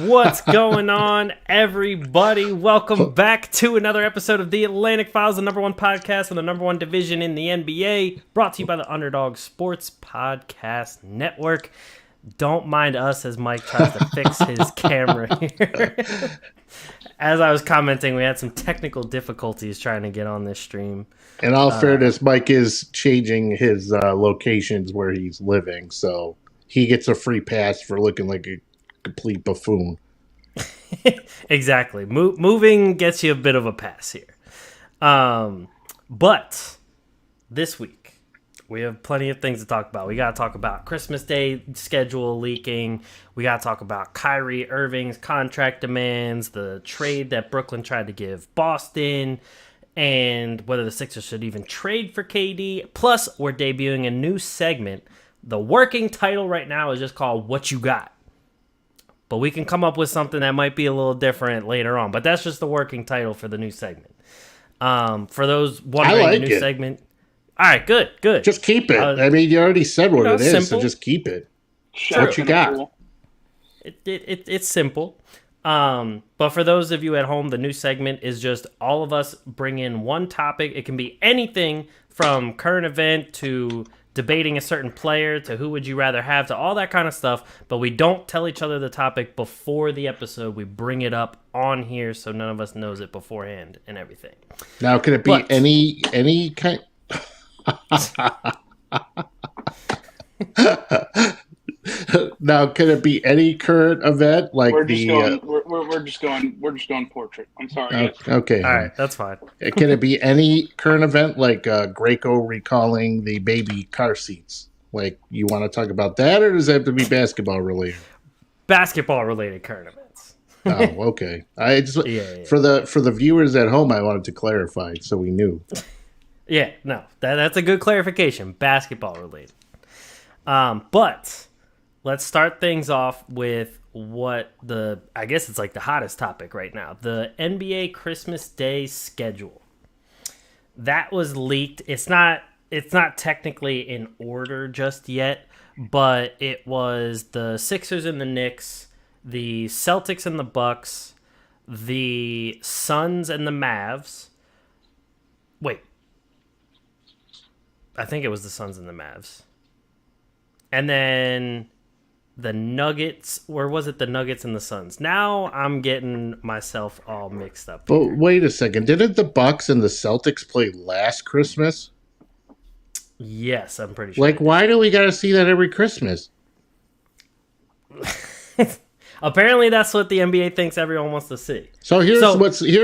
What's going on, everybody? Welcome back to another episode of The Atlantic Files, the number one podcast on the number one division in the NBA, brought to you by the Underdog Sports Podcast Network. Don't mind us as Mike tries to fix his camera here. As I was commenting, we had some technical difficulties trying to get on this stream. In all fairness, Mike is changing his locations where he's living, so he gets a free pass for looking like a complete buffoon. Exactly. Moving gets you a bit of a pass here. But this week, we have plenty of things to talk about. We got to talk about Christmas Day schedule leaking. We got to talk about Kyrie Irving's contract demands, the trade that Brooklyn tried to give Boston, and whether the Sixers should even trade for KD. Plus, we're debuting a new segment. The working title right now is just called What You Got. But we can come up with something that might be a little different later on. But that's just the working title for the new segment. For those wondering, the new segment. All right, good. Just keep it. I mean, you already said what it is, simple. So just keep it. Sure. What you got? It's simple. But for those of you at home, the new segment is just all of us bring in one topic. It can be anything from current event to debating a certain player to who would you rather have to all that kind of stuff. But we don't tell each other the topic before the episode. We bring it up on here so none of us knows it beforehand and everything. Now, can it be any kind? Now, can it be any current event like we're just going portrait. I'm sorry. Okay. All right, that's fine. Can it be any current event like Greco recalling the baby car seats? Like, you want to talk about that, or does it have to be basketball related? Basketball related current events. Oh, okay. I just for the viewers at home, I wanted to clarify so we knew. Yeah, no, that's a good clarification. Basketball related. But let's start things off with I guess it's like the hottest topic right now. The NBA Christmas Day schedule. That was leaked. It's not technically in order just yet, but it was the Sixers and the Knicks, the Celtics and the Bucks, the Suns and the Mavs. Wait. I think it was the Suns and the Mavs. And then the Nuggets, or was it the Nuggets and the Suns? Now I'm getting myself all mixed up. But wait a second. Didn't the Bucks and the Celtics play last Christmas? Yes, I'm pretty sure. Like, why do we got to see that every Christmas? Apparently that's what the NBA thinks everyone wants to see. So here's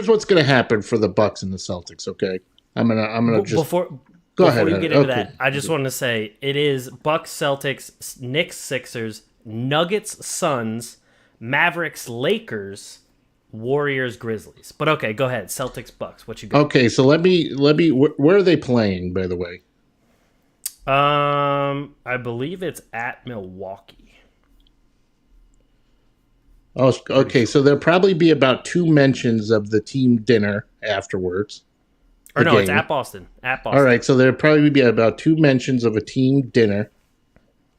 what's going to happen for the Bucks and the Celtics, okay? I'm gonna just Before you get into that, I just wanted to say it is Bucks, Celtics, Knicks, Sixers, Nuggets, Suns, Mavericks, Lakers, Warriors, Grizzlies. But okay, go ahead. Celtics, Bucks. What you got? Okay, so let me. Where are they playing, by the way? I believe it's at Milwaukee. Oh, okay. So there'll probably be about 2 mentions of the team dinner afterwards. Or no, it's at Boston. All right, so there'll probably be about 2 mentions of a team dinner.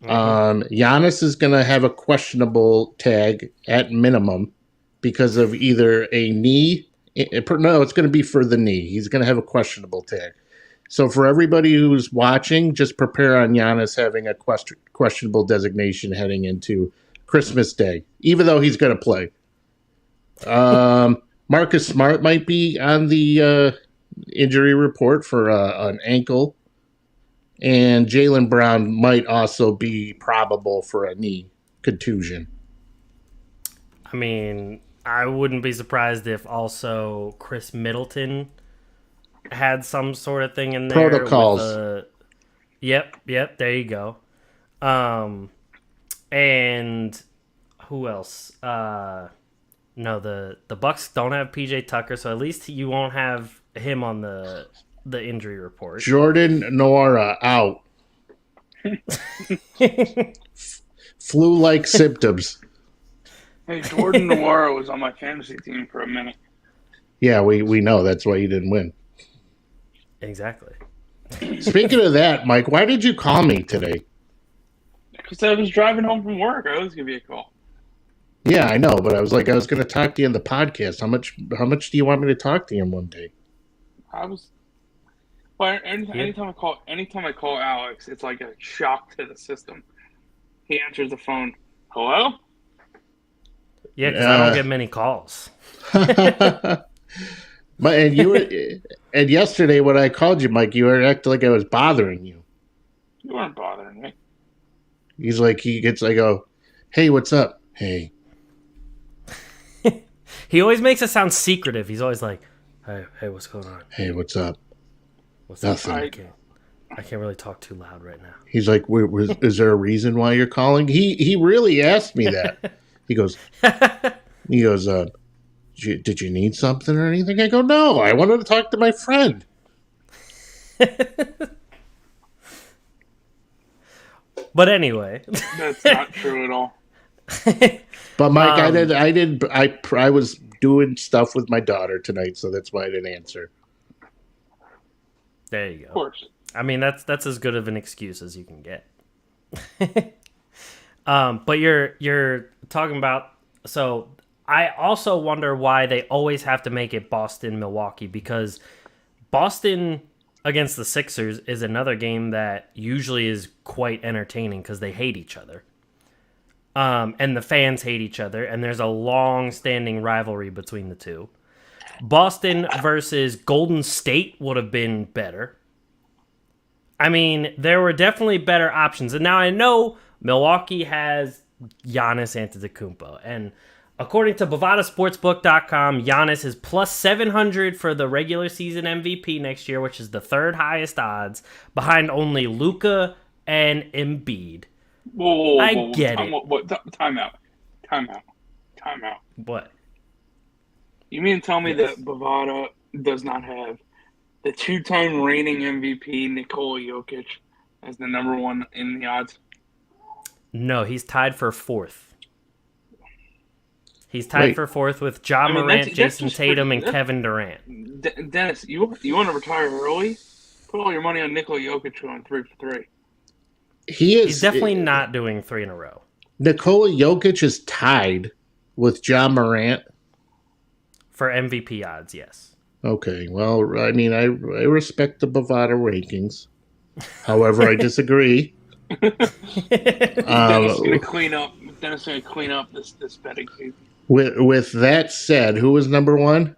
Mm-hmm. Giannis is going to have a questionable tag at minimum because of either a knee. No, it's going to be for the knee. He's going to have a questionable tag. So for everybody who's watching, just prepare on Giannis having a questionable designation heading into Christmas Day, even though he's going to play. Marcus Smart might be on the injury report for an ankle, and Jaylen Brown might also be probable for a knee contusion. I mean, I wouldn't be surprised if also Chris Middleton had some sort of thing in there. Protocols. Yep, there you go. And who else? No, the Bucks don't have PJ Tucker, so at least you won't have him on the injury report. Jordan Nwora out. Flu-like symptoms. Hey, Jordan Nwora was on my fantasy team for a minute. Yeah, we know. That's why you didn't win. Exactly. Speaking of that, Mike, why did you call me today? Because I was driving home from work. I always give you a call. Yeah, I know, but I was going to talk to you in the podcast. How much do you want me to talk to him one day? Anytime I call Alex, it's like a shock to the system. He answers the phone. Hello? Yeah, because I don't get many calls. And yesterday when I called you, Mike, you were acting like I was bothering you. You weren't bothering me. I go, hey, what's up? Hey. He always makes it sound secretive. He's always like, hey, what's going on? Hey, what's up? What's Nothing. up? I can't really talk too loud right now. He's like, is there a reason why you're calling? He really asked me that. He goes, did you need something or anything? I go, no, I wanted to talk to my friend. But anyway. That's not true at all. But Mike, I was doing stuff with my daughter tonight, so that's why I didn't answer. There you go. Of course. I mean, that's as good of an excuse as you can get. But you're talking about, so I also wonder why they always have to make it Boston-Milwaukee, because Boston against the Sixers is another game that usually is quite entertaining because they hate each other. And the fans hate each other, and there's a long-standing rivalry between the two. Boston versus Golden State would have been better. I mean, there were definitely better options. And now I know Milwaukee has Giannis Antetokounmpo. And according to BovadaSportsbook.com, Giannis is plus 700 for the regular season MVP next year, which is the third highest odds, behind only Luka and Embiid. Whoa, I get it. Time out. What? You mean to tell me that Bovada does not have the two-time reigning MVP Nikola Jokic as the number one in the odds? No, he's tied for fourth. He's tied for fourth with Ja Morant, Jayson Tatum, and Kevin Durant. Dennis, you want to retire early? Put all your money on Nikola Jokic going 3 for 3. He's definitely not doing 3 in a row. Nikola Jokic is tied with Ja Morant. For MVP odds, yes. Okay, well, I mean, I respect the Bovada rankings. However, I disagree. Dennis is going to clean up this betting season. With that said, who is number one?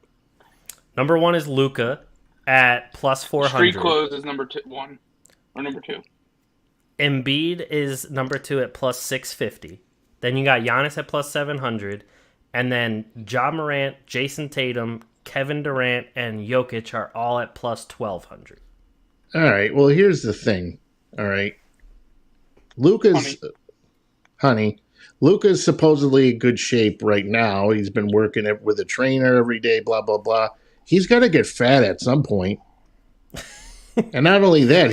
Number one is Luka at plus 400. Street clothes is number 1 or number 2. Embiid is number 2 at plus 650. Then you got Giannis at plus 700. And then Ja Morant, Jayson Tatum, Kevin Durant, and Jokic are all at plus 1,200. All right. Well, here's the thing. All right. Luka's supposedly in good shape right now. He's been working with a trainer every day, blah, blah, blah. He's got to get fat at some point. And not only that,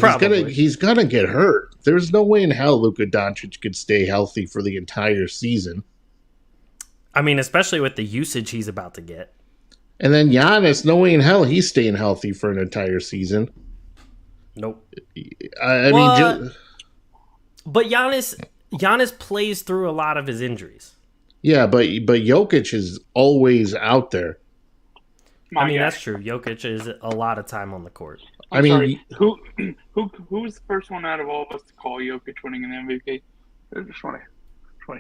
he's gonna get hurt. There's no way in hell Luka Doncic could stay healthy for the entire season. I mean, especially with the usage he's about to get. And then Giannis, no way in hell he's staying healthy for an entire season. Nope. I mean, but Giannis plays through a lot of his injuries. Yeah, but Jokic is always out there. I mean, that's true. Jokic is a lot of time on the court. I'm sorry. Who was the first one out of all of us to call Jokic winning an MVP? I just want to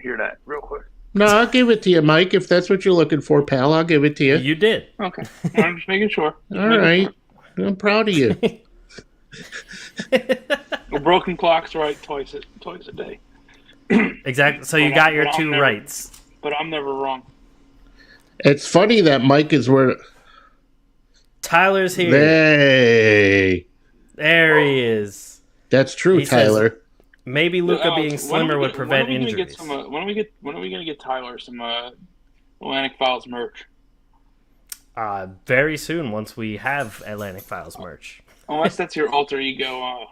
hear that real quick. No, I'll give it to you, Mike. If that's what you're looking for, pal, I'll give it to you. You did. Okay. I'm just making sure. All right. I'm proud of you. A broken clock's right twice a day. Exactly. So you got your two rights. But I'm never wrong. It's funny that Mike is where... Tyler's here. Hey. There he is. That's true, Tyler. Maybe Luka being slimmer would prevent injuries. When are we going to get Tyler some Atlantic Files merch? Very soon, once we have Atlantic Files merch. Unless that's your alter ego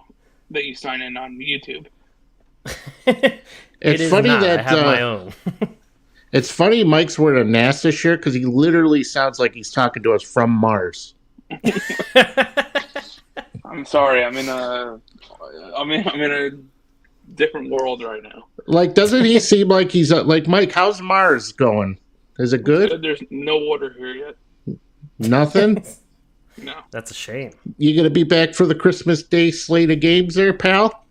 that you sign in on YouTube. It's funny that I have my own. It's funny Mike's wearing a NASA shirt because he literally sounds like he's talking to us from Mars. I'm sorry. I'm in a different world right now. Like, doesn't he seem like he's like Mike? How's Mars going? Is it good? There's no water here yet. Nothing. No. That's a shame. You gonna be back for the Christmas Day slate of games, there, pal?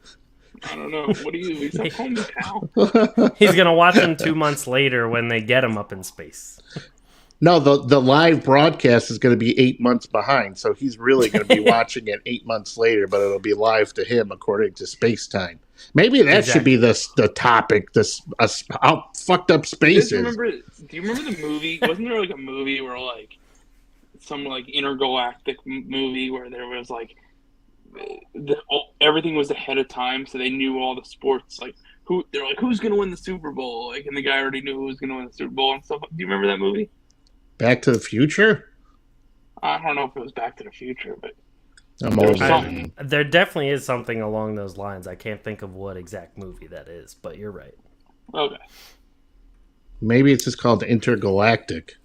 I don't know. What do you? Stop calling me pal. He's gonna watch them 2 months later when they get him up in space. No, the live broadcast is going to be 8 months behind, so he's really going to be watching it 8 months later, but it'll be live to him according to space time. Maybe that should be the topic. How fucked up space is. Do you remember the movie? Wasn't there like a movie where like some like intergalactic movie where there was like everything was ahead of time, so they knew all the sports. Like they're like, who's going to win the Super Bowl? Like, and the guy already knew who was going to win the Super Bowl and stuff. Do you remember that movie? Back to the Future? I don't know if it was Back to the Future, but there definitely is something along those lines. I can't think of what exact movie that is, but you're right. Okay. Maybe it's just called Intergalactic.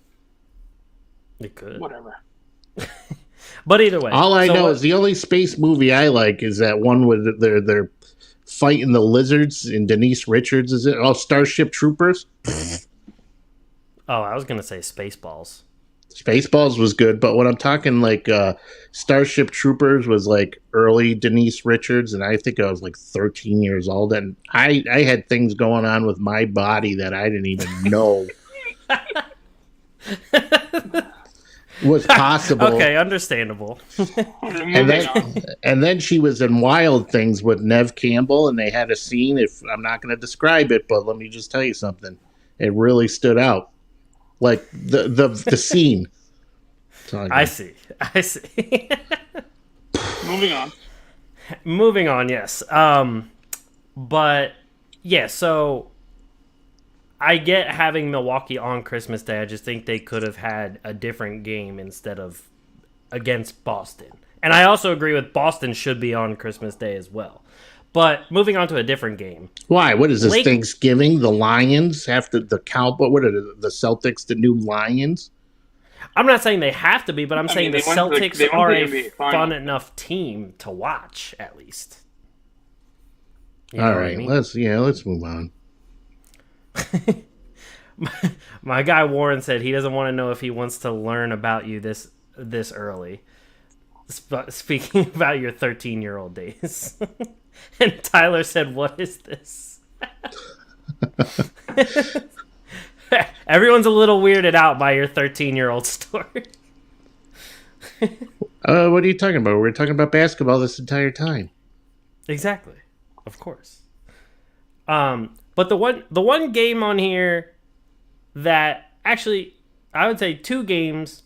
It could. Whatever. But either way. All I know is the only space movie I like is that one with they're fighting the lizards and Denise Richards, is it? Oh, Starship Troopers? Oh, I was going to say Spaceballs. Spaceballs was good, but when I'm talking like Starship Troopers was like early Denise Richards, and I think I was like 13 years old, and I had things going on with my body that I didn't even know was possible. Okay, understandable. and then she was in Wild Things with Neve Campbell, and they had a scene. If I'm not going to describe it, but let me just tell you something. It really stood out. Like the scene. I see. Moving on, yes. But yeah, so I get having Milwaukee on Christmas Day. I just think they could have had a different game instead of against Boston. And I also agree with Boston should be on Christmas Day as well. But moving on to a different game. Why? What is this, Thanksgiving? The Lions have to, the Cowboys, what are the Celtics, the new Lions? I'm not saying they have to be, but I'm saying the Celtics are a fun enough team to watch, at least. All right, let's move on. My guy Warren said he doesn't want to know if he wants to learn about you this early. Speaking about your 13-year-old days. And Tyler said, what is this? Everyone's a little weirded out by your 13-year-old story. What are you talking about? We're talking about basketball this entire time. Exactly. Of course. But the one game on here that actually, I would say 2 games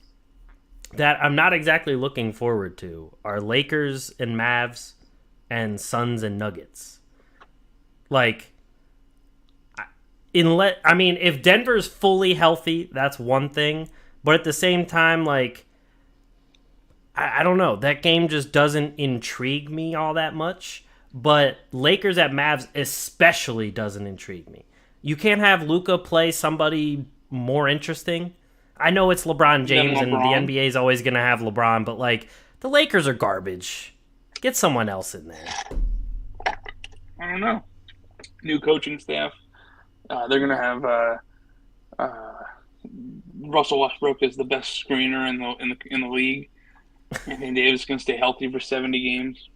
that I'm not exactly looking forward to are Lakers and Mavs and Suns and Nuggets. Like, if Denver's fully healthy, that's one thing. But at the same time, like, I don't know. That game just doesn't intrigue me all that much. But Lakers at Mavs especially doesn't intrigue me. You can't have Luka play somebody more interesting. I know it's LeBron James and the NBA is always going to have LeBron, but, like, the Lakers are garbage. Get someone else in there. I don't know. New coaching staff. They're going to have Russell Westbrook is the best screener in the league. Anthony Davis is going to stay healthy for 70 games.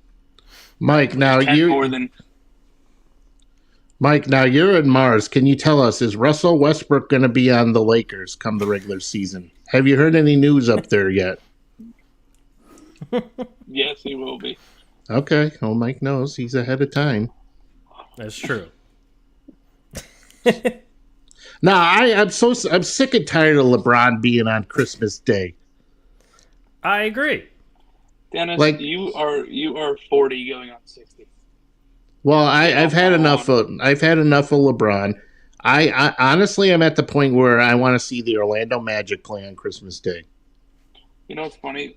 Mike, now you're in Mars. Can you tell us, is Russell Westbrook going to be on the Lakers come the regular season? Have you heard any news up there yet? Yes, he will be. Okay. Well, Mike knows he's ahead of time. That's true. No, I'm sick and tired of LeBron being on Christmas Day. I agree. Dennis, you are 40 going on 60. Well, I've had enough of LeBron. I honestly am at the point where I want to see the Orlando Magic play on Christmas Day. You know what's funny?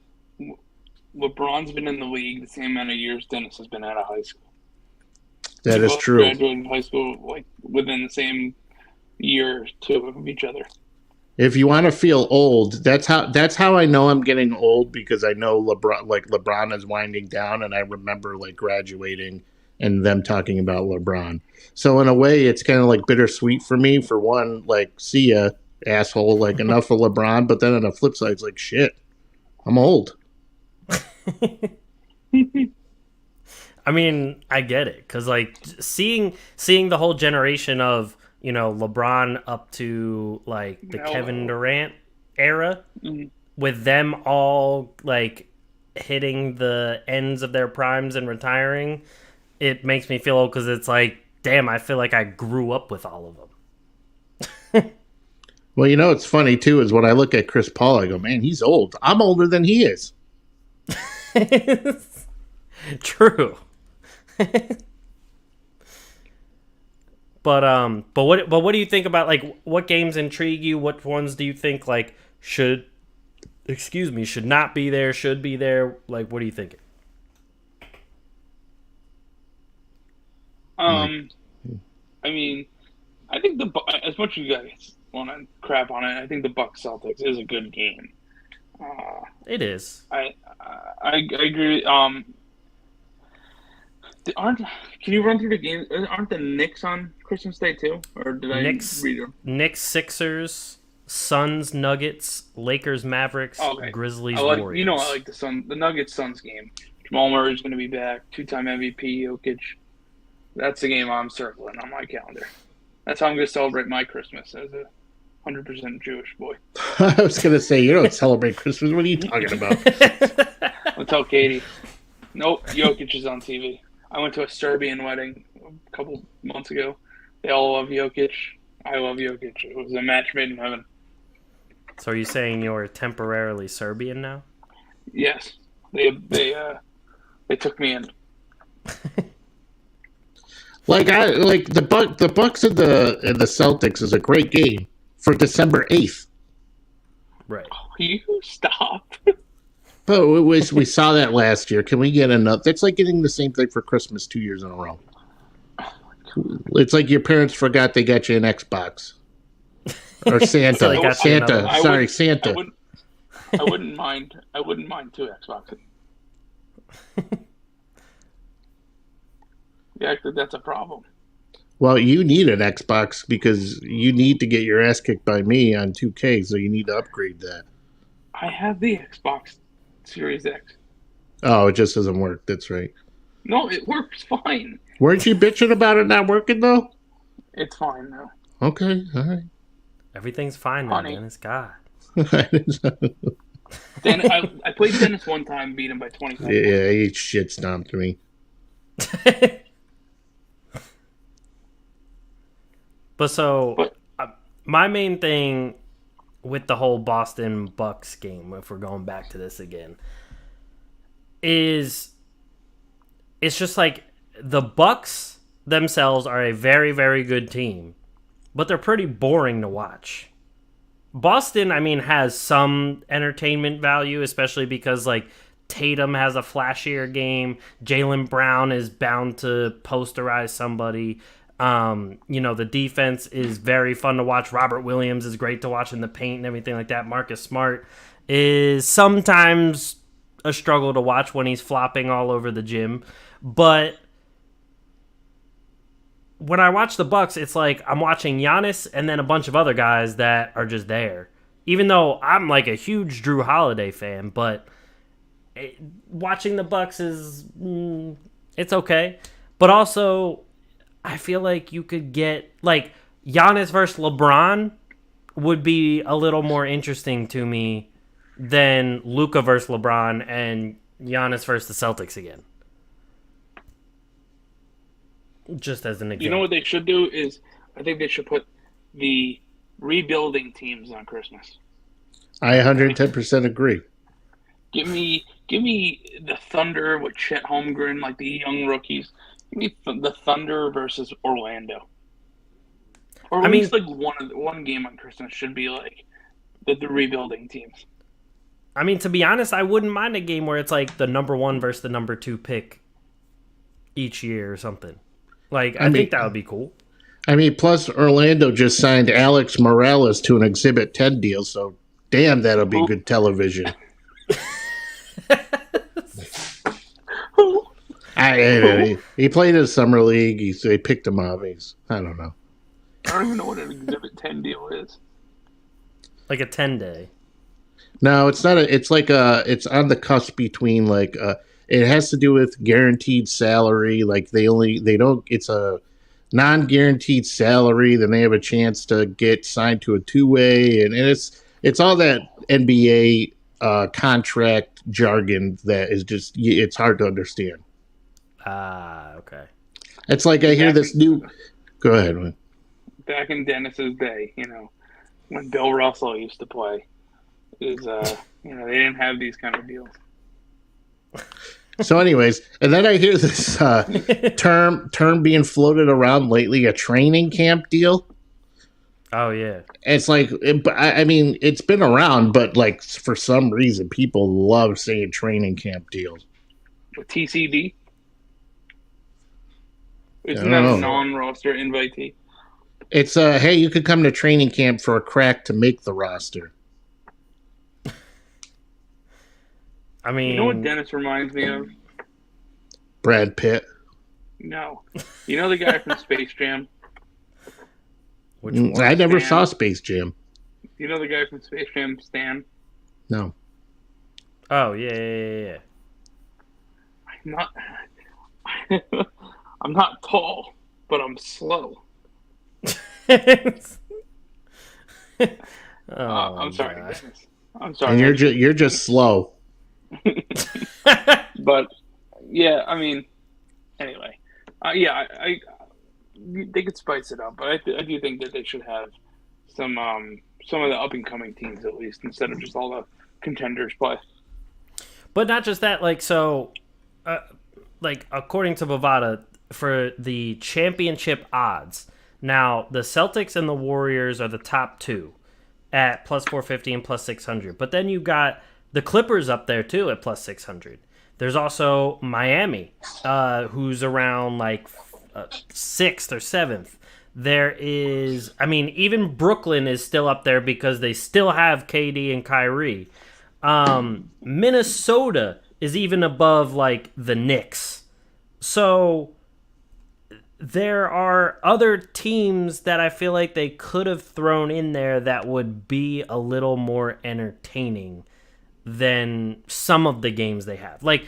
LeBron's been in the league the same amount of years Dennis has been out of high school. That is true. Graduated high school like within the same year or two of each other. If you want to feel old, that's how I know I'm getting old, because I know LeBron is winding down, and I remember like graduating and them talking about LeBron. So in a way, it's kind of like bittersweet for me. For one, like, see ya, asshole, like, enough of LeBron. But then on the flip side, it's like, shit, I'm old. I mean, I get it, because like seeing the whole generation of, LeBron up to like the Kevin Durant era, with them all like hitting the ends of their primes and retiring, it makes me feel old, because it's like, damn, I feel like I grew up with all of them. Well, it's funny too, is when I look at Chris Paul, I go, man, he's old. I'm older than he is. True. But what do you think about, like, what games intrigue you? What ones do you think like should not be there, should be there? Like, what are you thinking? I mean, I think as much as you guys want to crap on it, I think the Bucks Celtics is a good game. It is. I agree. Can you run through the games? Aren't the Knicks on Christmas Day too? Or did I read them? Knicks, Sixers, Suns, Nuggets, Lakers, Mavericks, Grizzlies, Warriors. I like the Nuggets Suns game. Jamal Murray's going to be back. 2-time MVP, Jokic. That's the game I'm circling on my calendar. That's how I'm going to celebrate my Christmas as a 100% Jewish boy. I was going to say, you don't celebrate Christmas. What are you talking about? I'll tell Katie. Nope, Jokic is on TV. I went to a Serbian wedding a couple months ago. They all love Jokic. I love Jokic. It was a match made in heaven. So are you saying you're temporarily Serbian now? Yes. They took me in. The Bucks and the Celtics is a great game for December 8th. Right. Oh, you stop. But we saw that last year. Can we get another? That's like getting the same thing for Christmas 2 years in a row. It's like your parents forgot they got you an Xbox. Or Santa. Santa. I wouldn't mind 2 Xboxes. Yeah, that's a problem. Well, you need an Xbox because you need to get your ass kicked by me on 2K, so you need to upgrade that. I have the Xbox Series X. Oh, it just doesn't work. That's right. No, it works fine. Weren't you bitching about it not working, though? It's fine now. Okay, all right. Everything's fine now, Dennis. God. I played Dennis one time, beat him by 25 points. Yeah, he shit stomped me. But my main thing with the whole Boston Bucks game, if we're going back to this again, is it's just like the Bucks themselves are a very, very good team, but they're pretty boring to watch. Boston, I mean, has some entertainment value, especially because like Tatum has a flashier game. Jaylen Brown is bound to posterize somebody. The defense is very fun to watch. Robert Williams is great to watch in the paint and everything like that. Marcus Smart is sometimes a struggle to watch when he's flopping all over the gym. But when I watch the Bucks, it's like I'm watching Giannis and then a bunch of other guys that are just there. Even though I'm like a huge Drew Holiday fan, but watching the Bucks is it's okay. But also, I feel like you could get like Giannis versus LeBron would be a little more interesting to me than Luka versus LeBron and Giannis versus the Celtics again. Just as an example. You know what they should do is I think they should put the rebuilding teams on Christmas. I 110% agree. Give me the Thunder with Chet Holmgren, like the young rookies. Give me the Thunder versus Orlando. Or at least like one game on Christmas should be like the rebuilding teams. I mean, to be honest, I wouldn't mind a game where it's like the number 1 versus the number 2 pick each year or something. Like, I think that would be cool. I mean, plus Orlando just signed Alex Morales to an Exhibit 10 deal, so damn, that'll be good He played in the summer league. They picked him up. I don't know. I don't even know what an Exhibit 10 deal is. Like a 10-day. No, it's not. It's like it's on the cusp between like it has to do with guaranteed salary. Like they don't. It's a non-guaranteed salary. Then they have a chance to get signed to a two-way, and it's all that NBA contract jargon that is just it's hard to understand. Okay. It's like I hear this new. Go ahead, man. Back in Dennis's day, when Bill Russell used to play, they didn't have these kind of deals. So, anyways, and then I hear this term being floated around lately, a training camp deal. Oh yeah, it's like I mean, it's been around, but like for some reason, people love saying training camp deals. With TCD, isn't that a non-roster invitee? It's hey, you could come to training camp for a crack to make the roster. I mean, you know what Dennis reminds me of? Brad Pitt. No, you know the guy from Space Jam. Which one? I never saw Space Jam. You know the guy from Space Jam, Stan? No. Oh yeah. I'm not tall, but I'm slow. I'm sorry, Dennis. I'm sorry. And you're just slow. But yeah, I mean, anyway, I they could spice it up, but I do think that they should have some of the up and coming teams at least, instead of just all the contenders play. But not just that, like according to Bovada, for the championship odds, now the Celtics and the Warriors are the top two at plus 450 and plus 600. But then you got the Clippers up there too at plus 600. There's also Miami, who's around like 6th or 7th. There is, I mean, even Brooklyn is still up there because they still have KD and Kyrie. Minnesota is even above like the Knicks. So there are other teams that I feel like they could have thrown in there that would be a little more entertaining than some of the games they have. Like,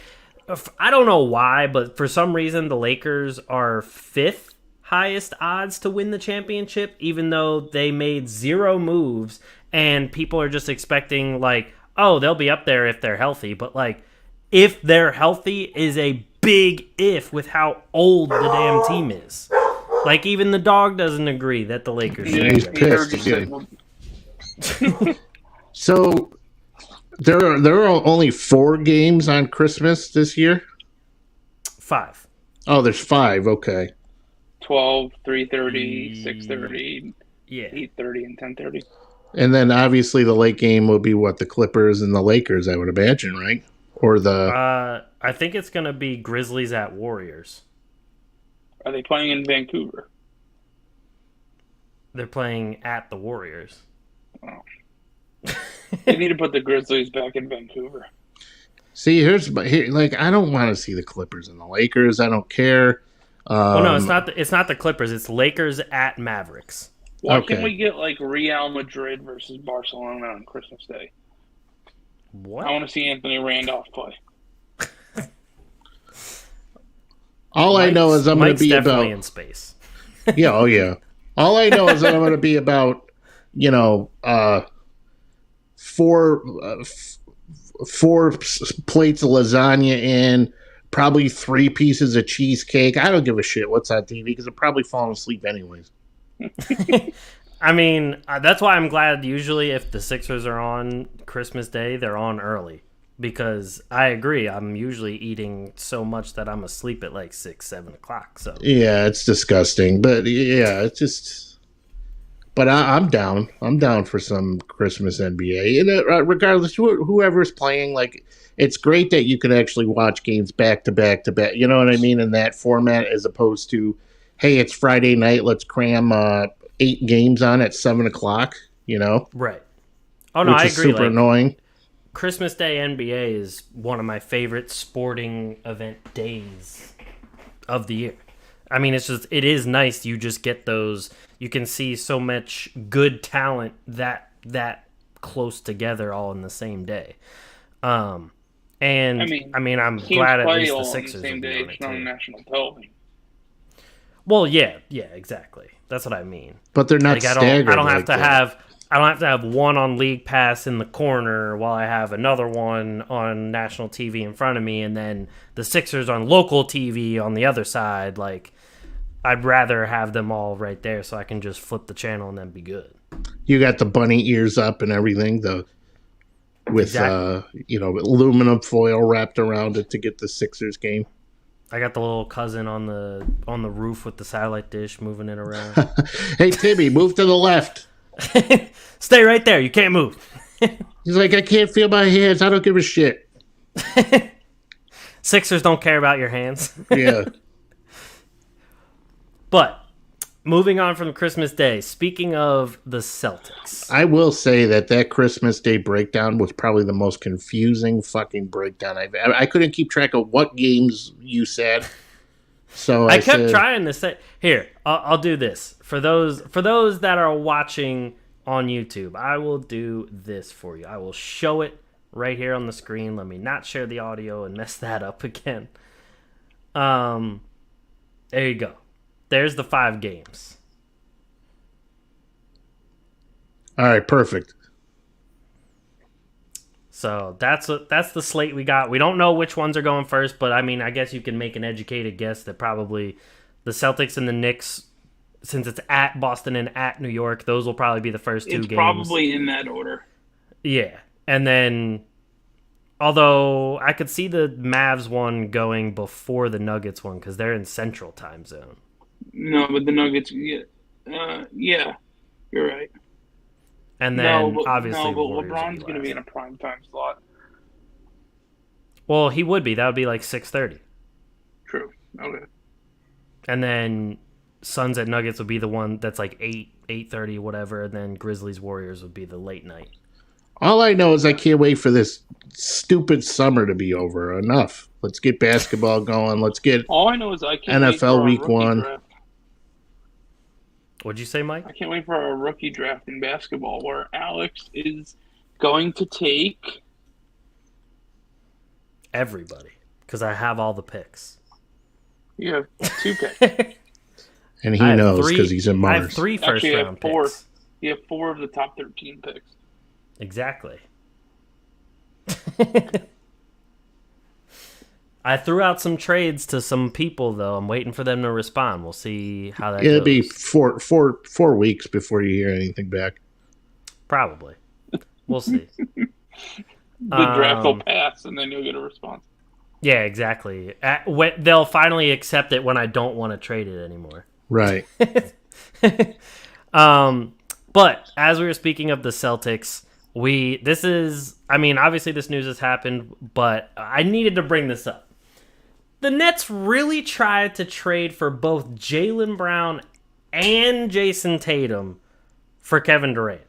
I don't know why, but for some reason the Lakers are 5th highest odds to win the championship, even though they made 0 moves, and people are just expecting like, oh, they'll be up there if they're healthy. But like, if they're healthy is a big if with how old the damn team is. Like, even the dog doesn't agree that the Lakers should He's pissed. So there are only 4 games on Christmas this year? 5. Oh, there's 5. Okay. 12, 3:30, 6:30, yeah, 8:30, and 10:30. And then obviously the late game will be what, the Clippers and the Lakers, I would imagine, right? Or the I think it's gonna be Grizzlies at Warriors. Are they playing in Vancouver? They're playing at the Warriors. Oh. They need to put the Grizzlies back in Vancouver. See, like, I don't want to see the Clippers and the Lakers. I don't care. Well, no, it's not the Clippers. It's Lakers at Mavericks. Why can't we get like Real Madrid versus Barcelona on Christmas Day? What? I want to see Anthony Randolph play. I know is I'm going to be definitely about in space. Yeah, oh yeah. All I know is that I'm going to be about 4 plates of lasagna in, probably 3 pieces of cheesecake. I don't give a shit what's on TV because I'm probably falling asleep anyways. I mean, that's why I'm glad usually if the Sixers are on Christmas Day, they're on early. Because I agree, I'm usually eating so much that I'm asleep at like 6, 7 o'clock. So yeah, it's disgusting. But yeah, it's just... But I'm down. I'm down for some Christmas NBA. And regardless, whoever's playing, like, it's great that you can actually watch games back to back to back. You know what I mean? In that format, as opposed to, hey, it's Friday night, let's cram 8 games on at 7 o'clock. You know? Right. Oh no, I agree. Super annoying. Christmas Day NBA is one of my favorite sporting event days of the year. I mean, it is nice. You just get those. You can see so much good talent that close together all in the same day. And I mean, I'm glad at least the Sixers will be on it too. On national television. Well, yeah, exactly. That's what I mean. But they're not staggered. I don't have to have one on League Pass in the corner while I have another one on national TV in front of me, and then the Sixers on local TV on the other side. Like, I'd rather have them all right there so I can just flip the channel and then be good. You got the bunny ears up and everything, with aluminum foil wrapped around it to get the Sixers game. I got the little cousin on the roof with the satellite dish moving it around. Hey Timmy, move to the left. Stay right there. You can't move. He's like, I can't feel my hands. I don't give a shit. Sixers don't care about your hands. Yeah. But moving on from Christmas Day, speaking of the Celtics. I will say that Christmas Day breakdown was probably the most confusing fucking breakdown I couldn't keep track of what games you said. So I kept trying to say, here, I'll do this. For those that are watching on YouTube, I will do this for you. I will show it right here on the screen. Let me not share the audio and mess that up again. There you go. There's the 5 games. All right, perfect. So that's the slate we got. We don't know which ones are going first, but I mean, I guess you can make an educated guess that probably the Celtics and the Knicks, since it's at Boston and at New York, those will probably be the first 2 games. It's probably in that order. Yeah. And then, although I could see the Mavs one going before the Nuggets one because they're in Central Time Zone. No, but the Nuggets, yeah, you're right. And then, obviously, LeBron's going to be in a prime time slot. Well, he would be. That would be like 6:30. True. Okay. And then Suns at Nuggets would be the one that's like 8:30, whatever. And then Grizzlies Warriors would be the late night. All I know is I can't wait for this stupid summer to be over. Enough. Let's get basketball going. Let's get all I know is I can't NFL Week 1. Draft. What'd you say, Mike? I can't wait for our rookie draft in basketball where Alex is going to take everybody because I have all the picks. You have 2 picks. And he knows because he's in Mars. I have 3 first-round picks. You have 4 of the top 13 picks. Exactly. I threw out some trades to some people, though. I'm waiting for them to respond. We'll see how that goes. It'll be four weeks before you hear anything back. Probably. We'll see. The draft will pass, and then you'll get a response. Yeah, exactly. They'll finally accept it when I don't want to trade it anymore. Right. But as we were speaking of the Celtics, obviously this news has happened, but I needed to bring this up. The Nets really tried to trade for both Jaylen Brown and Jayson Tatum for Kevin Durant.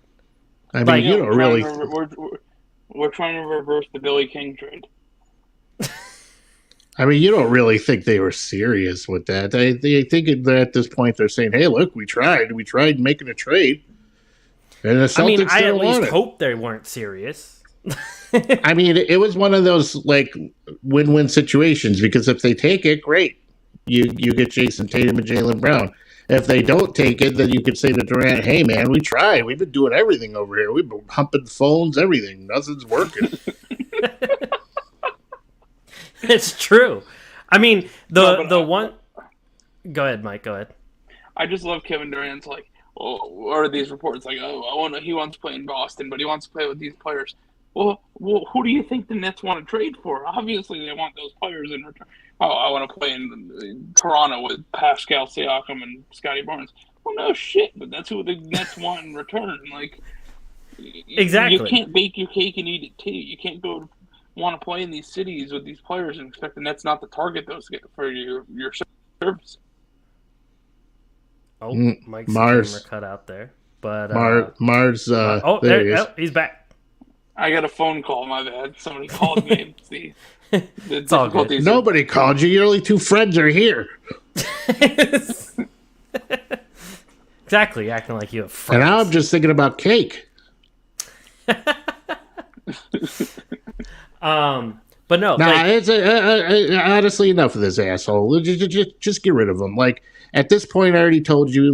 I mean, you don't really... We're trying to reverse the Billy King trade. I mean, you don't really think they were serious with that. They think that at this point they're saying, hey, look, we tried making a trade. And the Celtics I at least hope they weren't serious. I mean, it was one of those like win-win situations because if they take it, great. You get Jayson Tatum and Jaylen Brown. If they don't take it, then you could say to Durant, hey, man, we tried. We've been doing everything over here. We've been humping phones, everything. Nothing's working. It's true. I mean, the one... Go ahead, Mike. Go ahead. I just love Kevin Durant's like, or these reports like, he wants to play in Boston, but he wants to play with these players. Well, who do you think the Nets want to trade for? Obviously, they want those players in return. Oh, I want to play in Toronto with Pascal Siakam and Scotty Barnes. Well, no shit, but that's who the Nets want in return. Like, exactly. You can't bake your cake and eat it too. You can't want to play in these cities with these players and expect the Nets not to target those for your service. Oh, Mike's camera cut out there. But Mars. There he is. He's back. I got a phone call. My bad. Somebody called me. The It's all good. difficulties. Nobody called you. Your only two friends are here. Exactly, acting like you have And friends. now I'm just thinking about cake. But no, Nah, like, it's honestly enough of this asshole. Just get rid of him. Like at this point, I already told you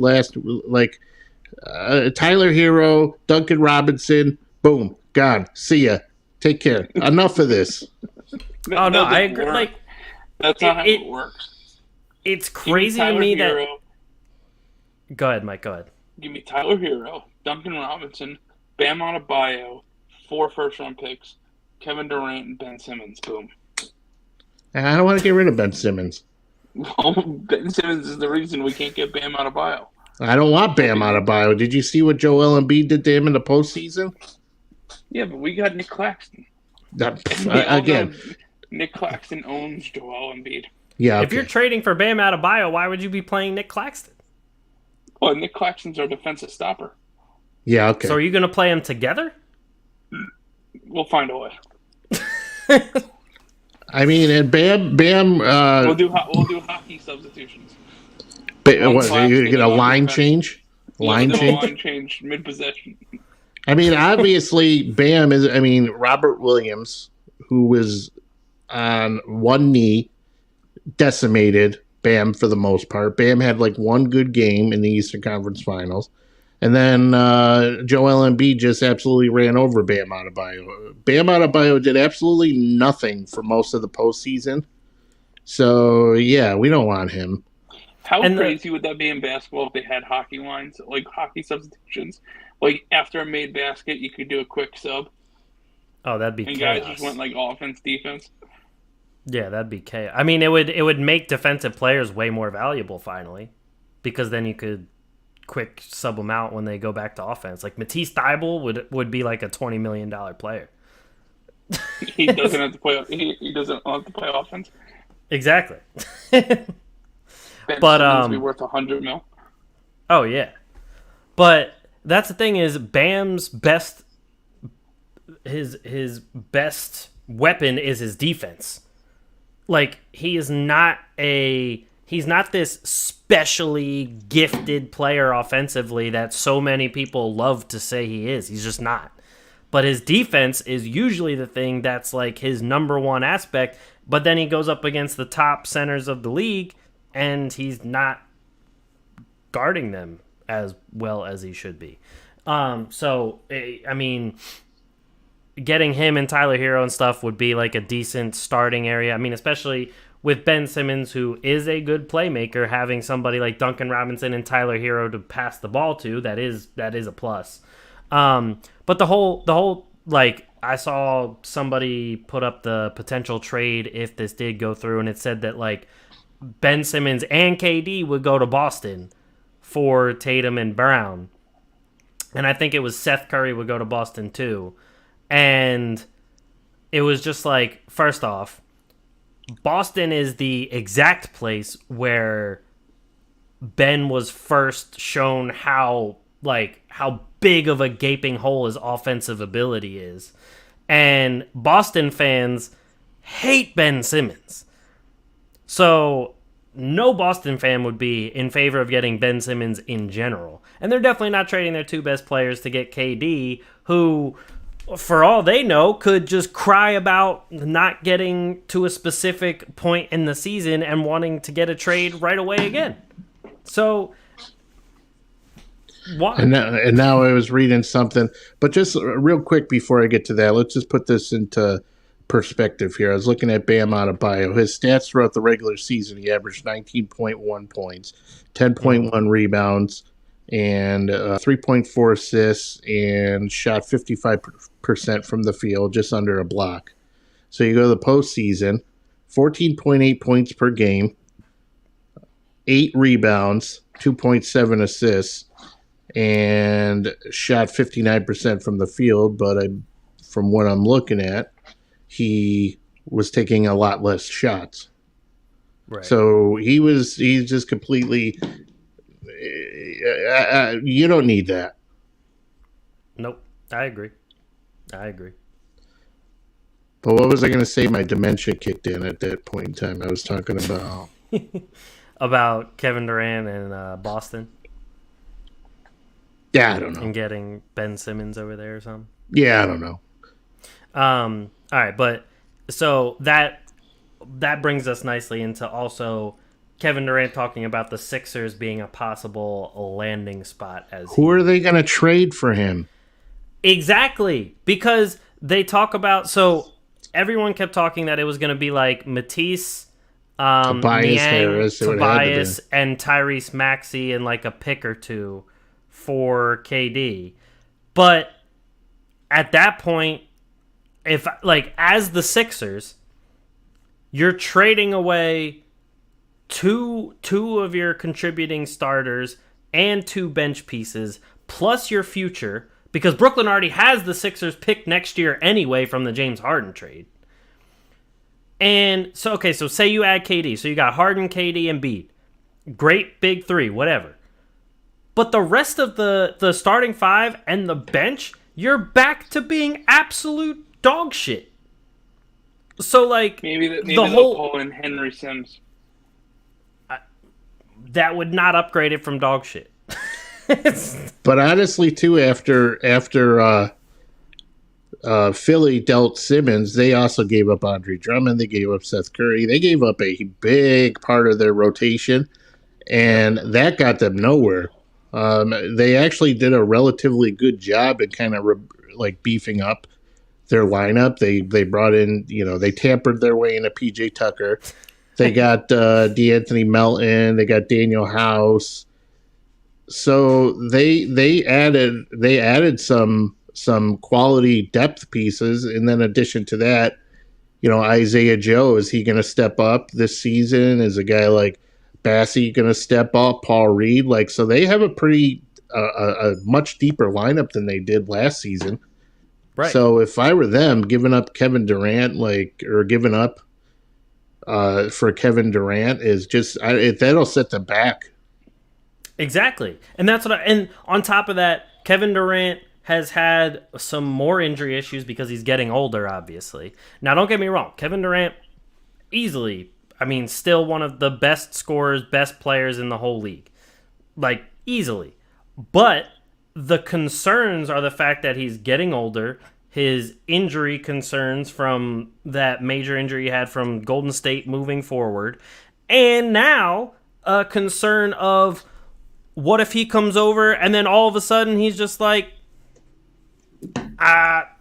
Tyler Hero, Duncan Robinson, boom, gone. See ya. Take care. Enough of this. oh no, I doesn't agree. work. Like, That's not how it works. it's Give me crazy to Tyler me Hero, that. Go ahead, Mike. Go ahead. Give me Tyler Hero, Duncan Robinson, Bam Adebayo, 4 first-round picks, Kevin Durant, and Ben Simmons. Boom. I don't want to get rid of Ben Simmons. Well, Ben Simmons is the reason we can't get Bam Adebayo. I don't want Bam Adebayo. Did you see what Joel Embiid did to him in the postseason? Yeah, but we got Nick Claxton. Again, Nick Claxton owns Joel Embiid. yeah. If you're trading for Bam Adebayo, why would you be playing Nick Claxton? Well, Nick Claxton's our defensive stopper. yeah, okay. So are you going to play them together? We'll find a way. I mean, and Bam. We'll do hockey substitutions. What, Claxton you're gonna and line defense. change? Line We'll do a change? line change mid-possession. I mean, obviously, Bam is. I mean, Robert Williams, who was on one knee, decimated Bam for the most part. Bam had like one good game in the Eastern Conference Finals. And then Joel Embiid just absolutely ran over Bam Adebayo. Bam Adebayo did absolutely nothing for most of the postseason. So, yeah, we don't want him. How crazy would that be in basketball if they had hockey lines, like hockey substitutions? Like after a made basket, you could do a quick sub. Oh, that'd be and chaos. guys just went like offense, defense. Yeah, that'd be chaos. I mean, it would make defensive players way more valuable finally, because then you could quick sub them out when they go back to offense. Like Matisse Thybulle would be like a $20 million player. He doesn't have to play. He doesn't have to play offense. Exactly. Ben But, Simmons be worth $100 million. Oh yeah, but that's the thing is Bam's best, his best weapon is his defense. Like he's not this specially gifted player offensively that so many people love to say he is. He's just not. But his defense is usually the thing that's like his number one aspect. But then he goes up against the top centers of the league, and he's not guarding them as well as he should be. So, I mean, getting him and Tyler Hero and stuff would be like a decent starting area. I mean, especially with Ben Simmons, who is a good playmaker, having somebody like Duncan Robinson and Tyler Hero to pass the ball to, that is a plus. But the whole like, I saw somebody put up the potential trade if this did go through, and it said that like Ben Simmons and KD would go to Boston for Tatum and Brown. And I think it was Seth Curry would go to Boston too. And it was just like, first off, Boston is the exact place where Ben was first shown how big of a gaping hole his offensive ability is. And Boston fans hate Ben Simmons. So no Boston fan would be in favor of getting Ben Simmons in general. And they're definitely not trading their two best players to get KD, who, for all they know, could just cry about not getting to a specific point in the season and wanting to get a trade right away again. So, why? And now I was reading something, but just real quick before I get to that, let's just put this into perspective here. I was looking at Bam Adebayo. His stats throughout the regular season, he averaged 19.1 points, 10.1 rebounds, and 3.4 assists, and shot 55% from the field, just under a block. So you go to the postseason, 14.8 points per game, 8 rebounds, 2.7 assists, and shot 59% from the field. But from what I'm looking at, he was taking a lot less shots. Right. So he's just completely. You don't need that. Nope. I agree. But what was I going to say? My dementia kicked in at that point in time. I was talking about Kevin Durant and Boston. Yeah, I don't know. And getting Ben Simmons over there or something. Yeah, I don't know. All right, but so that brings us nicely into also Kevin Durant talking about the Sixers being a possible landing spot. Who are they going to trade for him? Exactly, because they talk about, so everyone kept talking that it was going to be like Matisse, Tobias Niang, Harris, Tobias, and Tyrese Maxey, and like a pick or two for KD. But at that point, if like as the Sixers, you're trading away two of your contributing starters and 2 bench pieces plus your future, because Brooklyn already has the Sixers pick next year anyway from the James Harden trade. And so, okay, so say you add KD. So you got Harden, KD, and Embiid. Great big 3, whatever. But the rest of the starting 5 and the bench, you're back to being absolute dog shit. So, like, maybe the they'll whole pull in Henry Sims. That would not upgrade it from dog shit. But honestly, too, after Philly dealt Simmons, they also gave up Andre Drummond. They gave up Seth Curry. They gave up a big part of their rotation, and that got them nowhere. They actually did a relatively good job at kind of like beefing up their lineup. They brought in, they tampered their way into PJ Tucker. They got DeAnthony Melton. They got Daniel House. So they added some quality depth pieces, and then in addition to that, Isaiah Joe, is he going to step up this season? Is a guy like Bassey going to step up? Paul Reed, so they have a pretty a much deeper lineup than they did last season. Right. So if I were them, giving up Kevin Durant, or giving up for Kevin Durant is just that'll set them back. Exactly. And that's and on top of that, Kevin Durant has had some more injury issues because he's getting older, obviously. Now, don't get me wrong. Kevin Durant, easily, still one of the best scorers, best players in the whole league. Easily. But the concerns are the fact that he's getting older, his injury concerns from that major injury he had from Golden State moving forward, and now a concern of what if he comes over and then all of a sudden he's just like,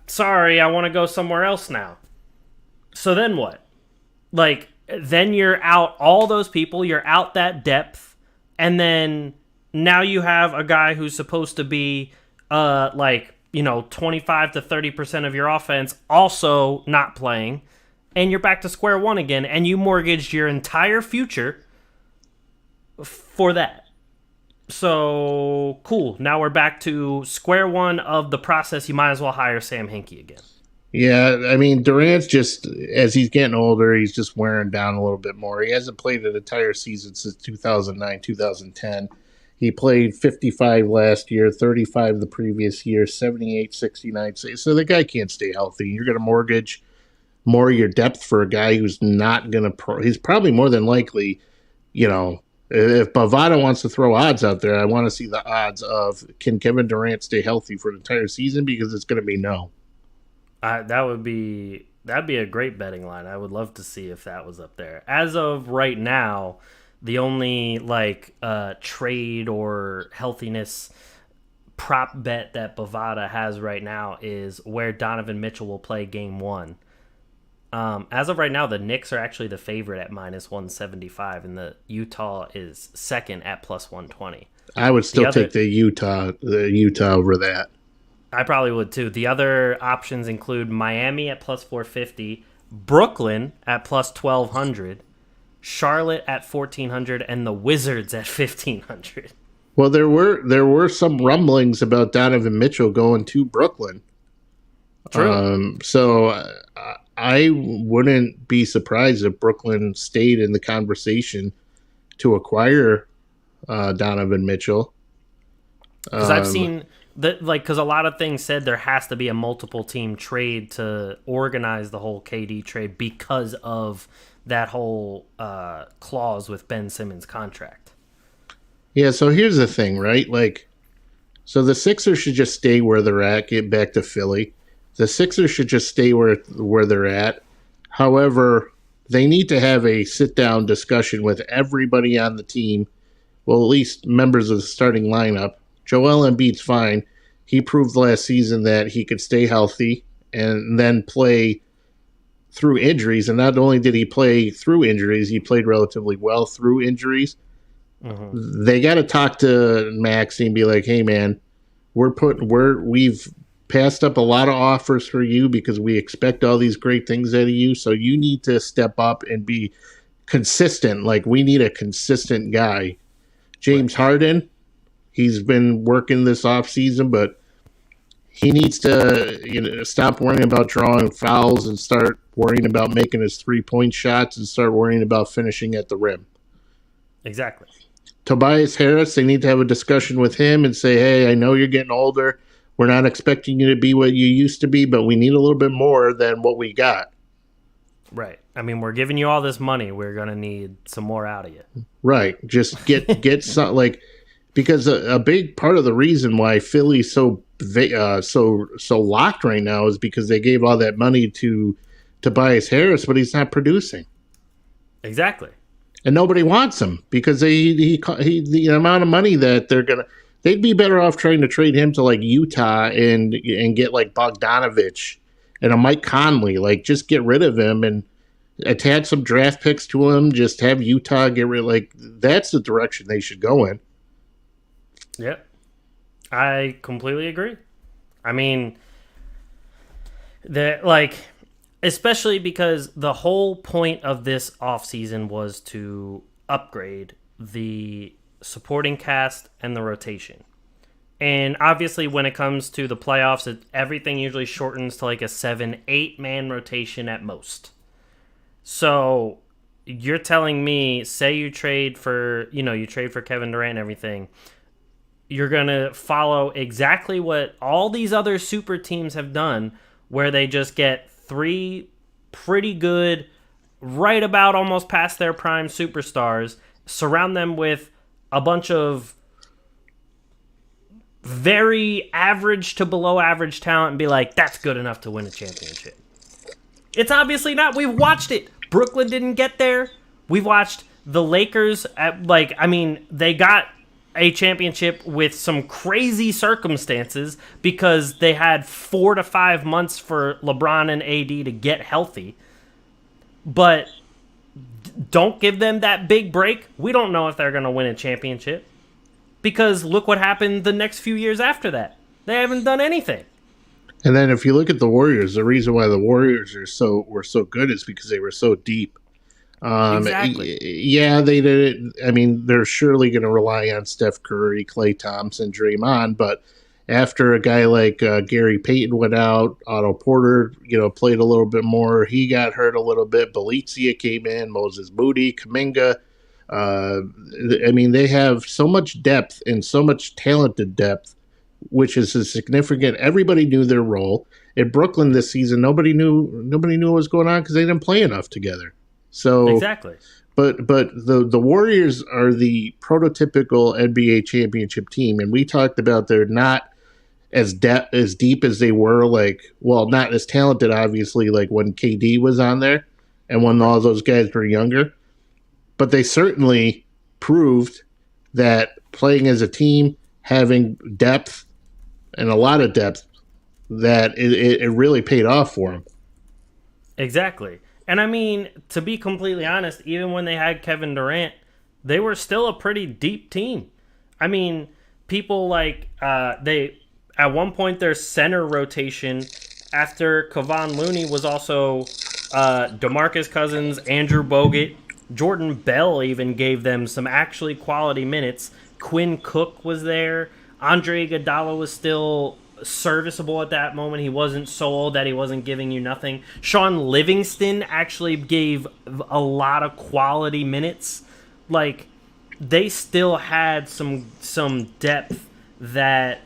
sorry, I want to go somewhere else now. So then what? Then you're out all those people, you're out that depth, and then now you have a guy who's supposed to be 25 to 30% of your offense also not playing, and you're back to square one again, and you mortgaged your entire future for that. So, cool. Now we're back to square one of the process. You might as well hire Sam Hinkie again. Yeah, Durant's just, as he's getting older, he's just wearing down a little bit more. He hasn't played an entire season since 2009, 2010. He played 55 last year, 35 the previous year, 78, 69. So the guy can't stay healthy. You're going to mortgage more of your depth for a guy who's not going to he's probably more than likely, if Bovada wants to throw odds out there, I want to see the odds of, can Kevin Durant stay healthy for an entire season? Because it's going to be no. That'd be a great betting line. I would love to see if that was up there. As of right now, the only trade or healthiness prop bet that Bovada has right now is where Donovan Mitchell will play game 1. As of right now, the Knicks are actually the favorite at -175, and the Utah is second at +120. I would still take the Utah over that. I probably would too. The other options include Miami at +450, Brooklyn at +1200, Charlotte at 1400, and the Wizards at 1500. Well, there were some rumblings about Donovan Mitchell going to Brooklyn. True. So I wouldn't be surprised if Brooklyn stayed in the conversation to acquire Donovan Mitchell. Because I've seen Because a lot of things said there has to be a multiple team trade to organize the whole KD trade because of that whole clause with Ben Simmons' contract. Yeah, so here's the thing, right? Like, so the Sixers should just stay where they're at, get back to Philly. The Sixers should just stay where they're at. However, they need to have a sit-down discussion with everybody on the team, well, at least members of the starting lineup. Joel Embiid's fine. He proved last season that he could stay healthy and then play through injuries. And not only did he play through injuries, he played relatively well through injuries. Mm-hmm. They got to talk to Maxey and be like, "Hey, man, we've passed up a lot of offers for you because we expect all these great things out of you. So you need to step up and be consistent. Like, we need a consistent guy." James Harden, he's been working this offseason, but he needs to stop worrying about drawing fouls and start worrying about making his 3-point shots and start worrying about finishing at the rim. Exactly. Tobias Harris, they need to have a discussion with him and say, "Hey, I know you're getting older. We're not expecting you to be what you used to be, but we need a little bit more than what we got." Right. I mean, we're giving you all this money. We're going to need some more out of you. Right. Just get some, like, because a big part of the reason why Philly's so locked right now is because they gave all that money to Tobias Harris, but he's not producing. Exactly. And nobody wants him because the amount of money that they'd be better off trying to trade him to like Utah and get like Bogdanovich and a Mike Conley. Like, just get rid of him and attach some draft picks to him. Just have Utah get rid. Like, that's the direction they should go in. Yep. I completely agree. I mean, especially because the whole point of this offseason was to upgrade the supporting cast and the rotation. And obviously when it comes to the playoffs, everything usually shortens to like a 7-8 man rotation at most. So you're telling me, say you trade for Kevin Durant and everything, you're going to follow exactly what all these other super teams have done, where they just get 3 pretty good, right about almost past their prime superstars, surround them with a bunch of very average to below average talent and be like, that's good enough to win a championship. It's obviously not. We've watched it. Brooklyn didn't get there. We've watched the Lakers they got a championship with some crazy circumstances because they had 4 to 5 months for LeBron and AD to get healthy. But don't give them that big break. We don't know if they're going to win a championship because look what happened the next few years after that. They haven't done anything. And then if you look at the Warriors, the reason why the Warriors were so good is because they were so deep. Exactly. Yeah, they did it. I mean, they're surely going to rely on Steph Curry, Klay Thompson, Draymond, but after a guy like Gary Payton went out, Otto Porter, played a little bit more. He got hurt a little bit. Balizia came in, Moses Moody, Kuminga. They have so much depth and so much talented depth, which is a significant. Everybody knew their role. In Brooklyn this season, nobody knew what was going on because they didn't play enough together. So exactly. But the Warriors are the prototypical NBA championship team, and we talked about they're not as deep as they were, not as talented, obviously, like when KD was on there and when all those guys were younger. But they certainly proved that playing as a team, having depth and a lot of depth, that it really paid off for them. Exactly. And I mean, to be completely honest, even when they had Kevin Durant, they were still a pretty deep team. I mean, people at one point their center rotation after Kevon Looney was also DeMarcus Cousins, Andrew Bogut, Jordan Bell even gave them some actually quality minutes. Quinn Cook was there. Andre Iguodala was still serviceable at that moment. He wasn't so old that he wasn't giving you nothing. Sean Livingston actually gave a lot of quality minutes. Like, they still had some depth that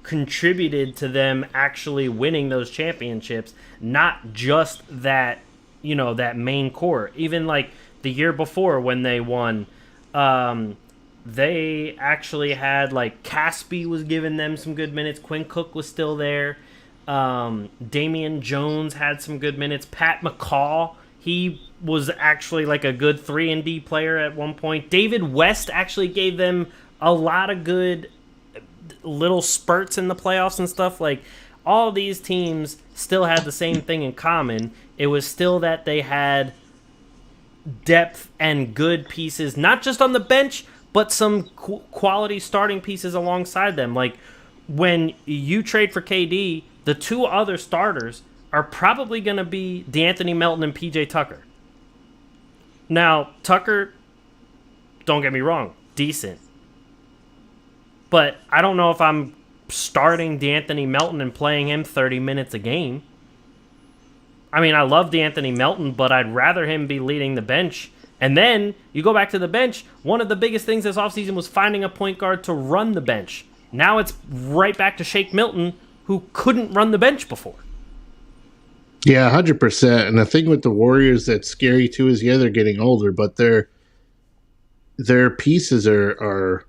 contributed to them actually winning those championships, not just that, that main core. Even like the year before when they won, they actually had like Caspi was giving them some good minutes. Quinn Cook was still there. Damian Jones had some good minutes. Pat McCaw, he was actually like a good 3-and-D player at one point. David West actually gave them a lot of good little spurts in the playoffs and stuff. Like, all these teams still had the same thing in common. It was still that they had depth and good pieces, not just on the bench, but some quality starting pieces alongside them. Like, when you trade for KD, the two other starters are probably going to be DeAnthony Melton and PJ Tucker. Now, Tucker, don't get me wrong, decent. But I don't know if I'm starting DeAnthony Melton and playing him 30 minutes a game. I mean, I love DeAnthony Melton, but I'd rather him be leading the bench. And then you go back to the bench. One of the biggest things this offseason was finding a point guard to run the bench. Now it's right back to Shake Milton, who couldn't run the bench before. Yeah, 100%. And the thing with the Warriors that's scary too is, yeah, they're getting older, but their pieces are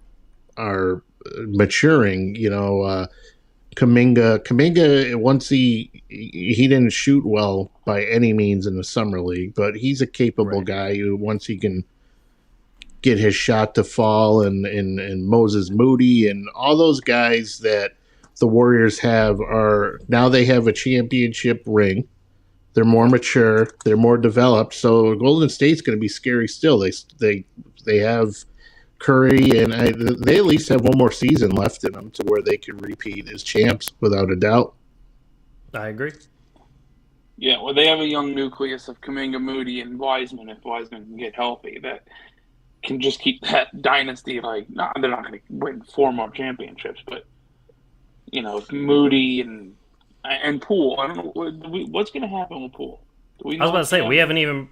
maturing. Kuminga, once he didn't shoot well by any means in the summer league, but he's a capable guy who, once he can get his shot to fall, and Moses Moody and all those guys that the Warriors have now they have a championship ring. They're more mature. They're more developed. So Golden State's going to be scary still. They have Curry, and they at least have one more season left in them to where they can repeat as champs without a doubt. I agree. Yeah, well, they have a young nucleus of Kuminga, Moody, and Wiseman. If Wiseman can get healthy, that can just keep that dynasty. Like, they're not going to win 4 more championships, but Moody and Poole. I don't know what's going to happen with Poole. I was about to say we haven't even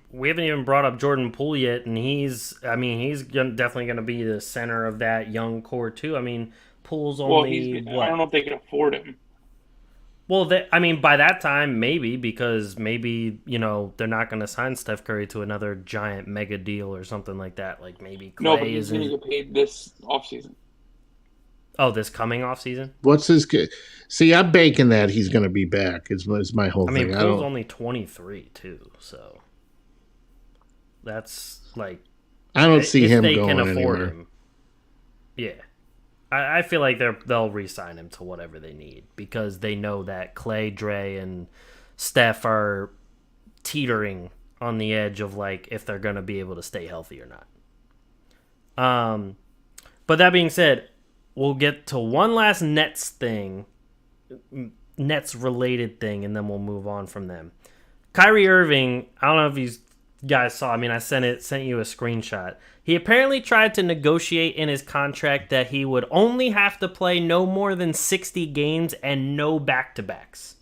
brought up Jordan Poole yet, and he's definitely going to be the center of that young core too. I mean, Poole's only I don't know if they can afford him. Well, by that time, maybe, because maybe, they're not going to sign Steph Curry to another giant mega deal or something like that. Like, maybe Clay No, but he's going to get paid this offseason. Oh, this coming offseason? What's his... See, I'm banking that he's going to be back, is my whole thing. I mean, Poole's only 23, too, so... That's, like... I don't see him they going can afford anywhere. him. Yeah. I feel like they'll re-sign him to whatever they need, because they know that Clay, Dre, and Steph are teetering on the edge of, like, if they're going to be able to stay healthy or not. But that being said, we'll get to one last Nets-related thing, and then we'll move on from them. Kyrie Irving, I don't know if you guys saw, I sent you a screenshot. He apparently tried to negotiate in his contract that he would only have to play no more than 60 games and no back-to-backs.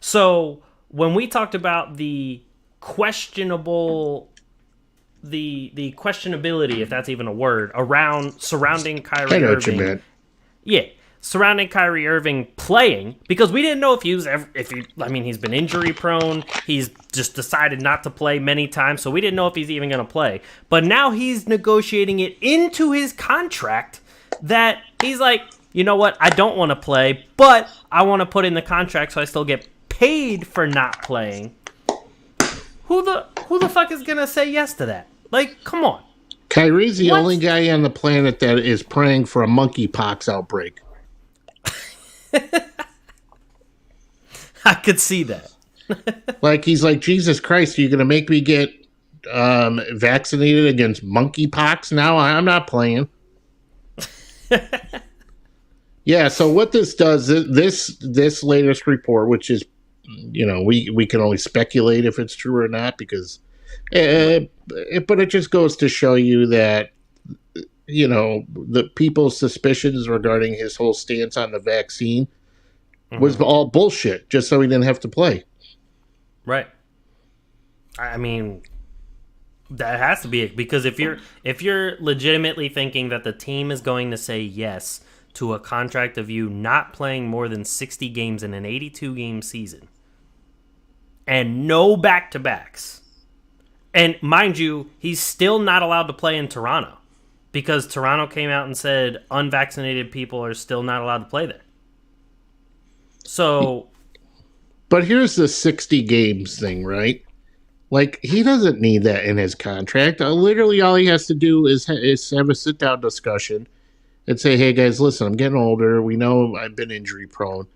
So when we talked about the questionability, if that's even a word, surrounding Kyrie Irving. Yeah, surrounding Kyrie Irving playing, because we didn't know if he's been injury prone. He's just decided not to play many times, so we didn't know if he's even going to play. But now he's negotiating it into his contract that he's like, you know what, I don't want to play, but I want to put in the contract so I still get paid for not playing. Who the fuck is going to say yes to that? Like, come on. Kyrie's the only guy on the planet that is praying for a monkeypox outbreak. I could see that. Like, he's like, Jesus Christ, are you going to make me get vaccinated against monkeypox now? I'm not playing. Yeah, so what this does, this latest report, which is, we can only speculate if it's true or not, because... but it just goes to show you that, the people's suspicions regarding his whole stance on the vaccine was all bullshit, just so he didn't have to play. Right. I mean, that has to be it, because if you're legitimately thinking that the team is going to say yes to a contract of you not playing more than 60 games in an 82-game season. And no back-to-backs. And mind you, he's still not allowed to play in Toronto because Toronto came out and said unvaccinated people are still not allowed to play there. So... But here's the 60 games thing, right? Like, he doesn't need that in his contract. Literally, all he has to do is have a sit-down discussion and say, hey, guys, listen, I'm getting older. We know I've been injury-prone.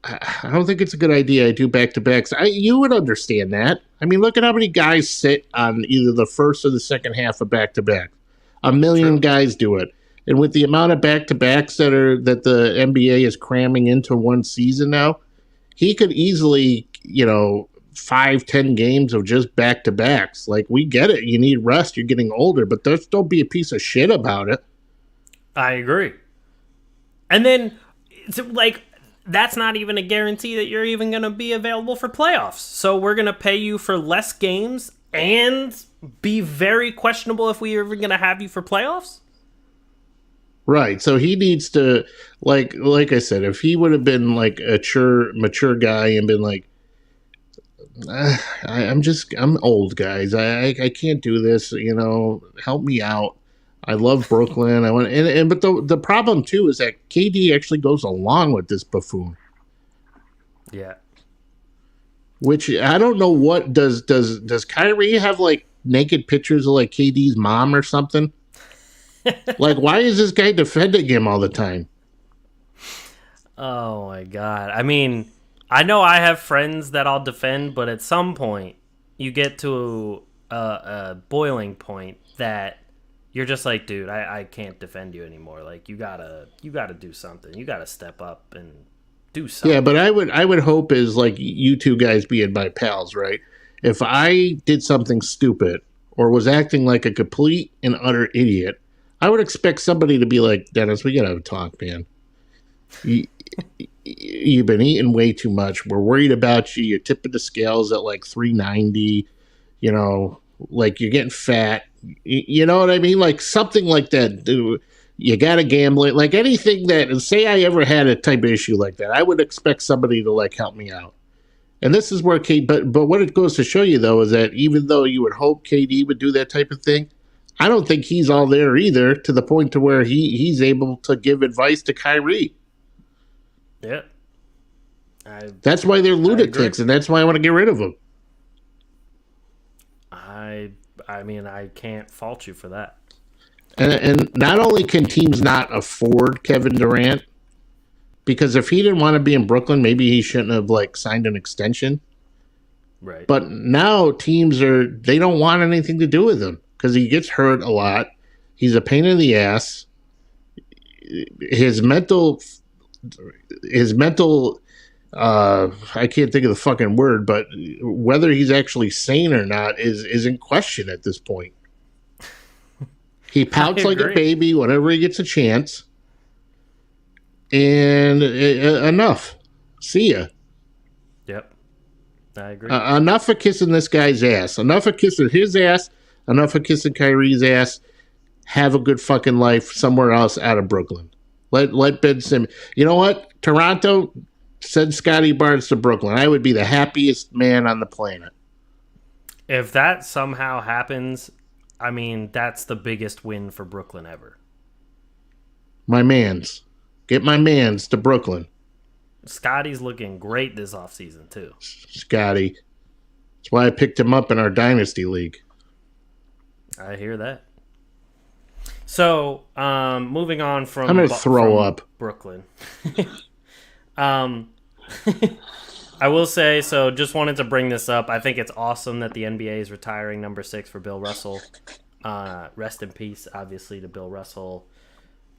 I don't think it's a good idea I do back-to-backs. You would understand that. I mean, look at how many guys sit on either the first or the second half of back-to-back. A million guys do it. And with the amount of back-to-backs that the NBA is cramming into one season now, he could easily, 5-10 games of just back-to-backs. Like, we get it. You need rest. You're getting older. But don't be a piece of shit about it. I agree. And then, that's not even a guarantee that you're even going to be available for playoffs. So we're going to pay you for less games and be very questionable if we're even going to have you for playoffs? Right. So he needs to, like I said, if he would have been like a mature guy and been like, I'm old, guys. I can't do this. Help me out. I love Brooklyn. But the problem too is that KD actually goes along with this buffoon. Yeah. Which I don't know what does Kyrie have like naked pictures of like KD's mom or something? Like, why is this guy defending him all the time? Oh my God. I mean, I know I have friends that I'll defend, but at some point you get to a boiling point that you're just like, dude, I can't defend you anymore. Like, you gotta do something. You gotta step up and do something. Yeah, but I would hope is like you two guys being my pals, right? If I did something stupid or was acting like a complete and utter idiot, I would expect somebody to be like, Dennis, we gotta have a talk, man. You've been eating way too much. We're worried about you. You're tipping the scales at like 390. Like you're getting fat. You know what I mean? Like something like that. Dude, you got to gamble it. Like anything that, say I ever had a type of issue like that, I would expect somebody to like help me out. And this is where but what it goes to show you though is that even though you would hope KD would do that type of thing, I don't think he's all there either to the point to where he's able to give advice to Kyrie. Yeah. That's why they're lunatics, and that's why I want to get rid of them. I mean, I can't fault you for that. And not only can teams not afford Kevin Durant, because if he didn't want to be in Brooklyn, maybe he shouldn't have like signed an extension. Right. But now teams they don't want anything to do with him because he gets hurt a lot. He's a pain in the ass. His mental I can't think of the fucking word, but whether he's actually sane or not is in question at this point. He pouts like a baby whenever he gets a chance. And enough. See ya. Yep. I agree. Enough of kissing this guy's ass. Enough of kissing his ass. Enough of kissing Kyrie's ass. Have a good fucking life somewhere else out of Brooklyn. Let Ben Simmons. You know what? Toronto, send Scotty Barnes to Brooklyn. I would be the happiest man on the planet. If that somehow happens, I mean, that's the biggest win for Brooklyn ever. My mans. Get my mans to Brooklyn. Scotty's looking great this offseason, too. Scotty. That's why I picked him up in our Dynasty League. I hear that. So, moving on from... I'm going to throw up. Brooklyn. I will say, so just wanted to bring this up. I think it's awesome that the NBA is retiring number 6 for Bill Russell. Rest in peace, obviously, to Bill Russell.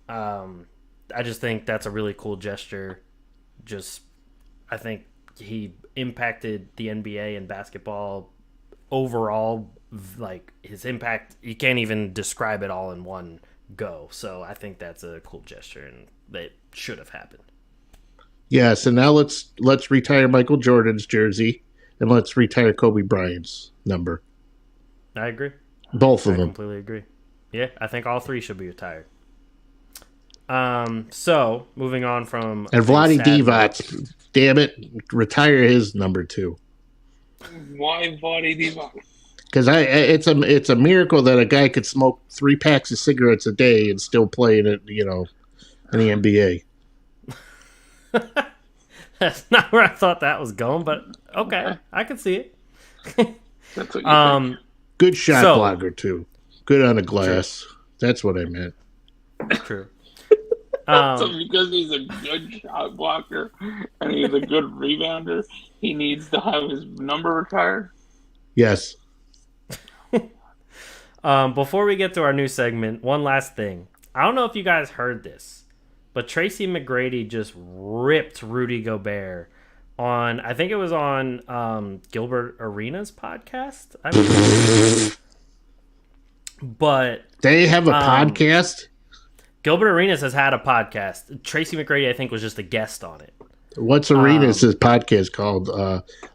I just think that's a really cool gesture. I think he impacted the NBA and basketball overall. Like, his impact, you can't even describe it all in one go. So I think that's a cool gesture, and that should have happened. Yeah, so now let's retire Michael Jordan's jersey, and let's retire Kobe Bryant's number. I agree. Both of them. I completely agree. Yeah, I think all 3 should be retired. So moving on from And Vlade Divac, damn it, retire his number 2. Why Vlade Divac? Because it's a miracle that a guy could smoke 3 packs of cigarettes a day and still play in it, in the NBA. That's not where I thought that was going, but okay, I can see it. That's what you think. Good shot blocker too. Good on the glass. True. That's what I meant. True. So because he's a good shot blocker and he's a good rebounder, he needs to have his number retired? Yes. Before we get to our new segment, one last thing. I don't know if you guys heard this, but Tracy McGrady just ripped Rudy Gobert on, I think it was on Gilbert Arenas' podcast. But they have a podcast? Gilbert Arenas has had a podcast. Tracy McGrady, I think, was just a guest on it. What's Arenas' podcast called?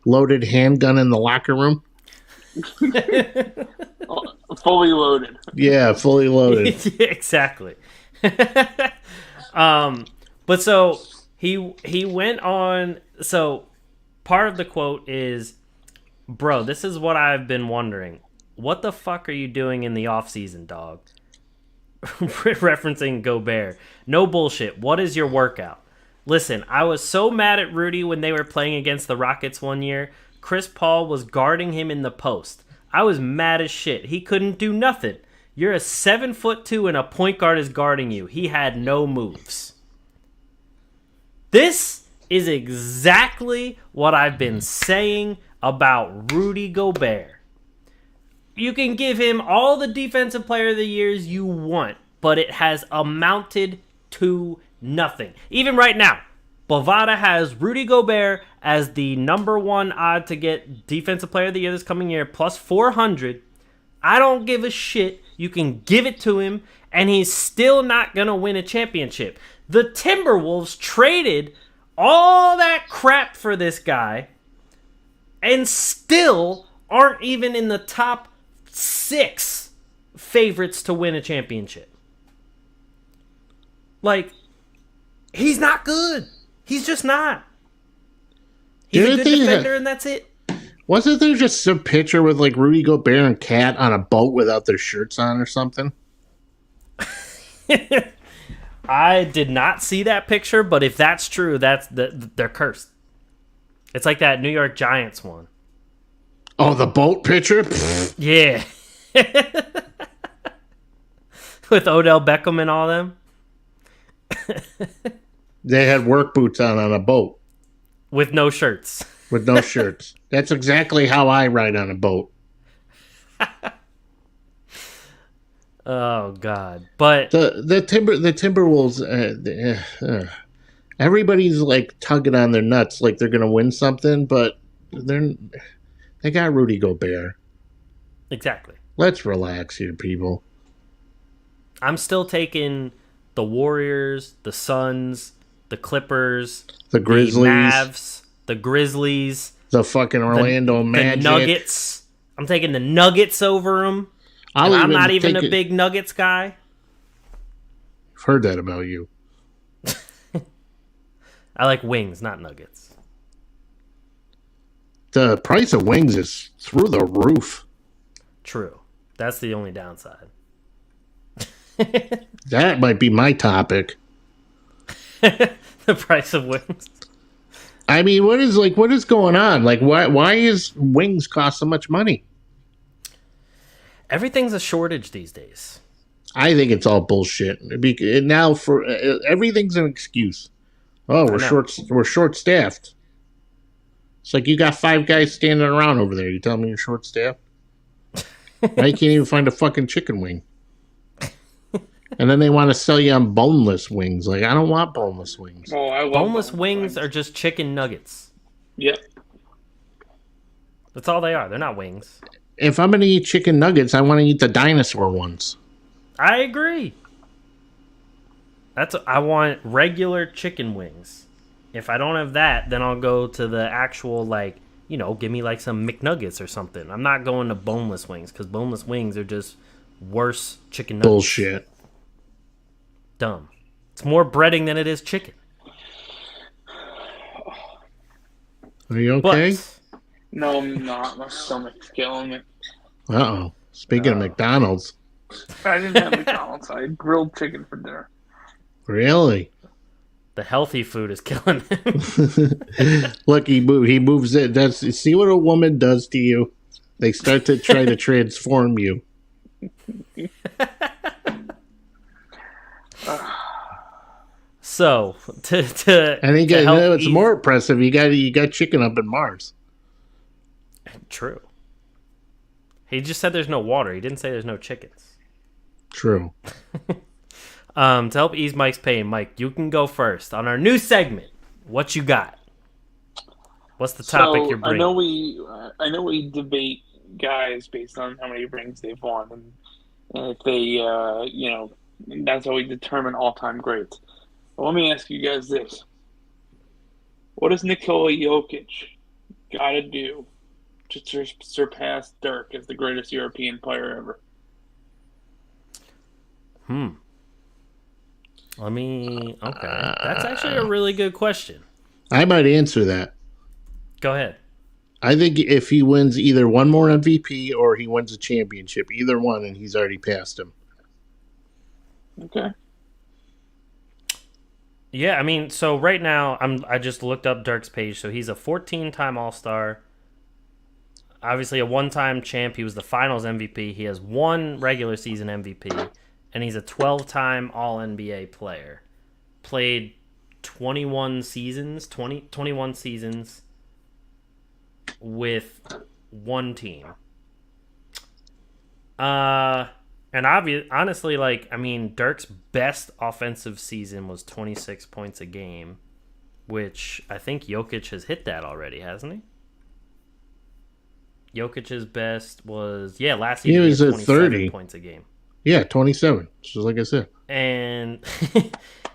Loaded Handgun in the Locker Room? Fully loaded. Yeah, fully loaded. Exactly. But so he went on. So part of the quote is, "Bro, this is what I've been wondering. What the fuck are you doing in the off season, dog?" Referencing Gobert. No bullshit. What is your workout? Listen, I was so mad at Rudy when they were playing against the Rockets one year. Chris Paul was guarding him in the post. I was mad as shit. He couldn't do nothing. You're a 7'2" and a point guard is guarding you. He had no moves. This is exactly what I've been saying about Rudy Gobert. You can give him all the defensive player of the years you want, but it has amounted to nothing. Even right now, Bovada has Rudy Gobert as the number 1 odd to get defensive player of the year this coming year, plus 400. I don't give a shit. You can give it to him, and he's still not going to win a championship. The Timberwolves traded all that crap for this guy and still aren't even in the top 6 favorites to win a championship. Like, he's not good. He's just not. He's a good defender, and that's it. Wasn't there just some picture with like Rudy Gobert and Kat on a boat without their shirts on or something? I did not see that picture, but if that's true, they're cursed. It's like that New York Giants one. Oh, the boat picture? Yeah. With Odell Beckham and all them. They had work boots on a boat. With no shirts. With no shirts. That's exactly how I ride on a boat. Oh, God. But the Timberwolves, everybody's like tugging on their nuts like they're going to win something, but they got Rudy Gobert. Exactly. Let's relax here, people. I'm still taking the Warriors, the Suns, the Clippers, the Grizzlies, the Mavs, the Grizzlies, the fucking Orlando Magic, the Nuggets. I'm taking the Nuggets over them. I'm not even a big Nuggets guy. I've heard that about you. I like wings, not nuggets. The price of wings is through the roof. True. That's the only downside. That might be my topic. The price of wings. I mean, what is going on? Like, why is wings cost so much money? Everything's a shortage these days. I think it's all bullshit. Now for everything's an excuse. Oh, we're short staffed. It's like you got 5 guys standing around over there. You tell me you're short staffed? Now you can't even find a fucking chicken wing. And then they want to sell you on boneless wings. Like, I don't want boneless wings. Oh, I love boneless wings are just chicken nuggets. Yep. That's all they are. They're not wings. If I'm going to eat chicken nuggets, I want to eat the dinosaur ones. I agree. I want regular chicken wings. If I don't have that, then I'll go to the actual, give me like some McNuggets or something. I'm not going to boneless wings because boneless wings are just worse chicken nuggets. Bullshit. Dumb. It's more breading than it is chicken. Are you okay? But No, I'm not. My stomach's killing me. Uh-oh. Speaking of McDonald's. I didn't have McDonald's. I had grilled chicken for dinner. Really? the healthy food is killing him. Look, he moves it. See what a woman does to you? They start to try to transform you. So and again, it's more impressive. You got chicken up in Mars. True. He just said there's no water. He didn't say there's no chickens. True. To help ease Mike's pain, Mike, you can go first on our new segment. What you got? What's the topic you're bringing? I know we debate guys based on how many rings they've won, and if they, that's how we determine all-time greats. But let me ask you guys this: what does Nikola Jokic got to do to surpass Dirk as the greatest European player ever? Okay. That's actually a really good question. I might answer that. Go ahead. I think if he wins either one more MVP or he wins a championship, either one, and he's already passed him. Okay. Yeah, I mean, so right now I just looked up Dirk's page. So he's a 14-time All-Star. Obviously a one-time champ. He was the Finals MVP. He has one regular season MVP, and he's a 12-time All-NBA player. Played 21 seasons with one team. And honestly, Dirk's best offensive season was 26 points a game, which I think Jokic has hit that already, hasn't he? Jokic's best was, last season he was had at 27 30 points a game. Yeah, 27, just like I said. And